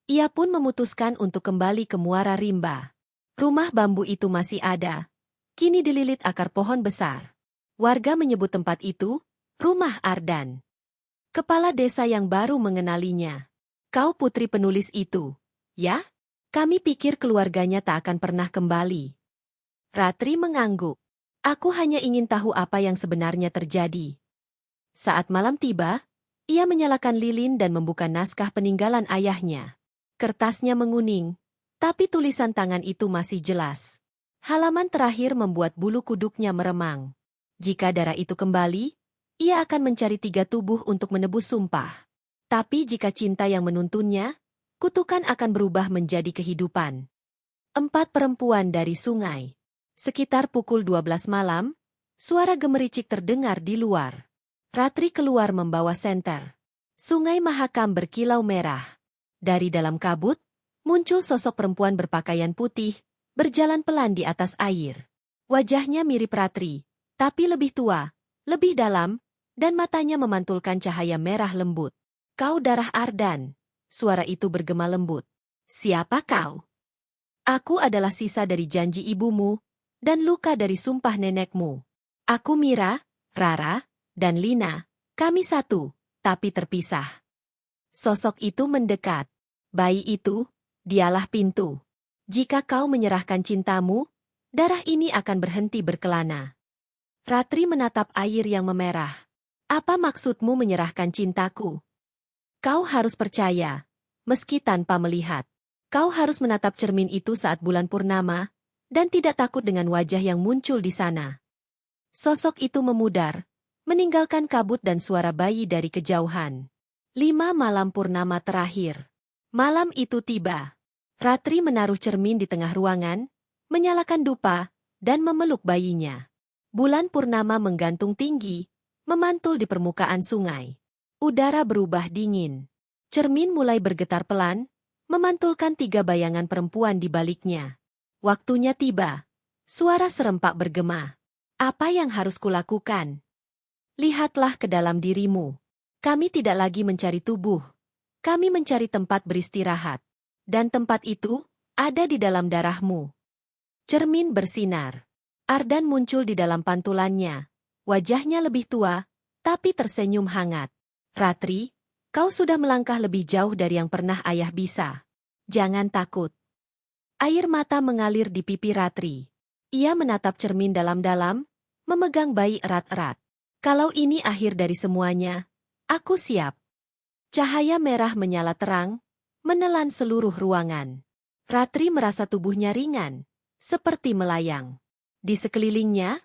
Ia pun memutuskan untuk kembali ke Muara Rimba. Rumah bambu itu masih ada. Kini dililit akar pohon besar. Warga menyebut tempat itu, Rumah Ardan. Kepala desa yang baru mengenalinya. Kau putri penulis itu, ya? Kami pikir keluarganya tak akan pernah kembali. Ratri mengangguk. Aku hanya ingin tahu apa yang sebenarnya terjadi. Saat malam tiba, ia menyalakan lilin dan membuka naskah peninggalan ayahnya. Kertasnya menguning, tapi tulisan tangan itu masih jelas. Halaman terakhir membuat bulu kuduknya meremang. Jika darah itu kembali, ia akan mencari 3 tubuh untuk menebus sumpah. Tapi jika cinta yang menuntunnya, kutukan akan berubah menjadi kehidupan. 4 perempuan dari sungai. Sekitar pukul 12 malam, suara gemericik terdengar di luar. Ratri keluar membawa senter. Sungai Mahakam berkilau merah. Dari dalam kabut, muncul sosok perempuan berpakaian putih, berjalan pelan di atas air. Wajahnya mirip Ratri, tapi lebih tua, lebih dalam, dan matanya memantulkan cahaya merah lembut. Kau darah Ardan. Suara itu bergema lembut. Siapa kau? Aku adalah sisa dari janji ibumu, dan luka dari sumpah nenekmu. Aku Mira, Rara, dan Lina. Kami satu, tapi terpisah. Sosok itu mendekat. Bayi itu, dialah pintu. Jika kau menyerahkan cintamu, darah ini akan berhenti berkelana. Ratri menatap air yang memerah. Apa maksudmu menyerahkan cintaku? Kau harus percaya, meski tanpa melihat. Kau harus menatap cermin itu saat bulan purnama, dan tidak takut dengan wajah yang muncul di sana. Sosok itu memudar, meninggalkan kabut dan suara bayi dari kejauhan. 5 malam purnama terakhir. Malam itu tiba. Ratri menaruh cermin di tengah ruangan, menyalakan dupa, dan memeluk bayinya. Bulan purnama menggantung tinggi, memantul di permukaan sungai. Udara berubah dingin. Cermin mulai bergetar pelan, memantulkan 3 bayangan perempuan di baliknya. Waktunya tiba. Suara serempak bergema. Apa yang harus kulakukan? Lihatlah ke dalam dirimu. Kami tidak lagi mencari tubuh. Kami mencari tempat beristirahat. Dan tempat itu ada di dalam darahmu. Cermin bersinar. Ardan muncul di dalam pantulannya. Wajahnya lebih tua, tapi tersenyum hangat. Ratri, kau sudah melangkah lebih jauh dari yang pernah ayah bisa. Jangan takut. Air mata mengalir di pipi Ratri. Ia menatap cermin dalam-dalam, memegang bayi erat-erat. Kalau ini akhir dari semuanya, aku siap. Cahaya merah menyala terang, menelan seluruh ruangan. Ratri merasa tubuhnya ringan, seperti melayang. Di sekelilingnya,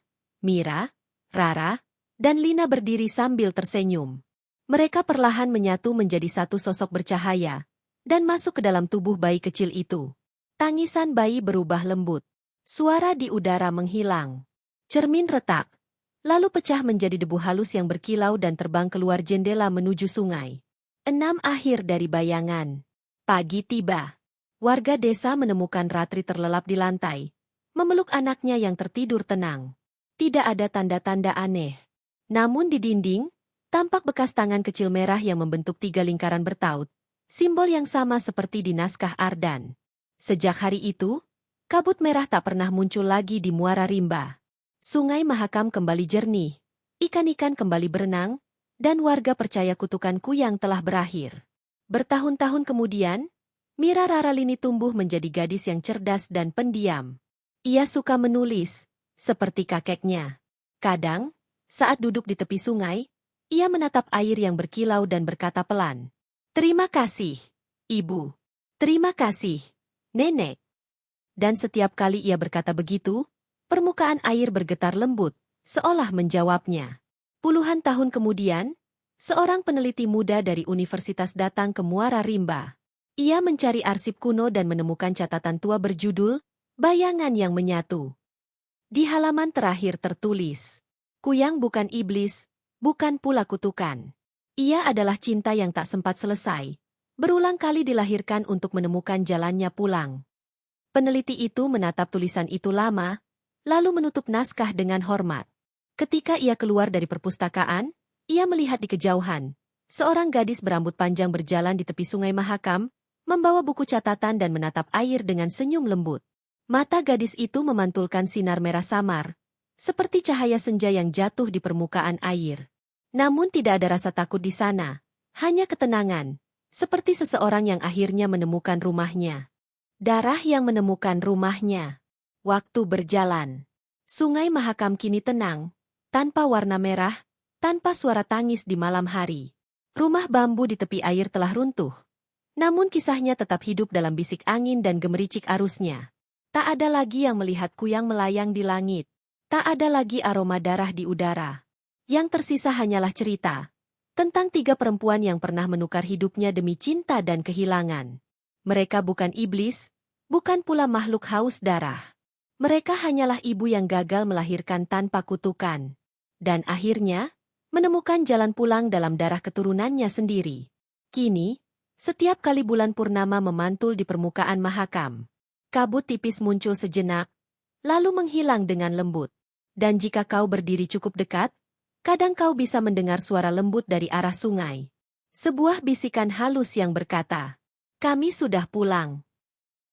Mira, Rara, dan Lina berdiri sambil tersenyum. Mereka perlahan menyatu menjadi satu sosok bercahaya, dan masuk ke dalam tubuh bayi kecil itu. Tangisan bayi berubah lembut. Suara di udara menghilang. Cermin retak, lalu pecah menjadi debu halus yang berkilau dan terbang keluar jendela menuju sungai. 6 akhir dari bayangan. Pagi tiba. Warga desa menemukan Ratri terlelap di lantai, memeluk anaknya yang tertidur tenang. Tidak ada tanda-tanda aneh. Namun di dinding, tampak bekas tangan kecil merah yang membentuk 3 lingkaran bertaut, simbol yang sama seperti di naskah Ardan. Sejak hari itu, kabut merah tak pernah muncul lagi di Muara Rimba. Sungai Mahakam kembali jernih, ikan-ikan kembali berenang, dan warga percaya kutukan Kuyang telah berakhir. Bertahun-tahun kemudian, Mira Raralini tumbuh menjadi gadis yang cerdas dan pendiam. Ia suka menulis, seperti kakeknya. Kadang, saat duduk di tepi sungai, ia menatap air yang berkilau dan berkata pelan, "Terima kasih, Ibu. Terima kasih, Nenek." Dan setiap kali ia berkata begitu, permukaan air bergetar lembut, seolah menjawabnya. Puluhan tahun kemudian, seorang peneliti muda dari universitas datang ke Muara Rimba. Ia mencari arsip kuno dan menemukan catatan tua berjudul, Bayangan yang Menyatu. Di halaman terakhir tertulis, Kuyang bukan iblis, bukan pula kutukan. Ia adalah cinta yang tak sempat selesai, berulang kali dilahirkan untuk menemukan jalannya pulang. Peneliti itu menatap tulisan itu lama, lalu menutup naskah dengan hormat. Ketika ia keluar dari perpustakaan, ia melihat di kejauhan. Seorang gadis berambut panjang berjalan di tepi sungai Mahakam, membawa buku catatan dan menatap air dengan senyum lembut. Mata gadis itu memantulkan sinar merah samar, seperti cahaya senja yang jatuh di permukaan air. Namun tidak ada rasa takut di sana, hanya ketenangan, seperti seseorang yang akhirnya menemukan rumahnya. Darah yang menemukan rumahnya. Waktu berjalan. Sungai Mahakam kini tenang, tanpa warna merah, tanpa suara tangis di malam hari. Rumah bambu di tepi air telah runtuh. Namun kisahnya tetap hidup dalam bisik angin dan gemericik arusnya. Tak ada lagi yang melihat Kuyang melayang di langit. Tak ada lagi aroma darah di udara. Yang tersisa hanyalah cerita tentang 3 perempuan yang pernah menukar hidupnya demi cinta dan kehilangan. Mereka bukan iblis, bukan pula makhluk haus darah. Mereka hanyalah ibu yang gagal melahirkan tanpa kutukan. Dan akhirnya, menemukan jalan pulang dalam darah keturunannya sendiri. Kini, setiap kali bulan purnama memantul di permukaan Mahakam, kabut tipis muncul sejenak, lalu menghilang dengan lembut. Dan jika kau berdiri cukup dekat, kadang kau bisa mendengar suara lembut dari arah sungai. Sebuah bisikan halus yang berkata, "Kami sudah pulang."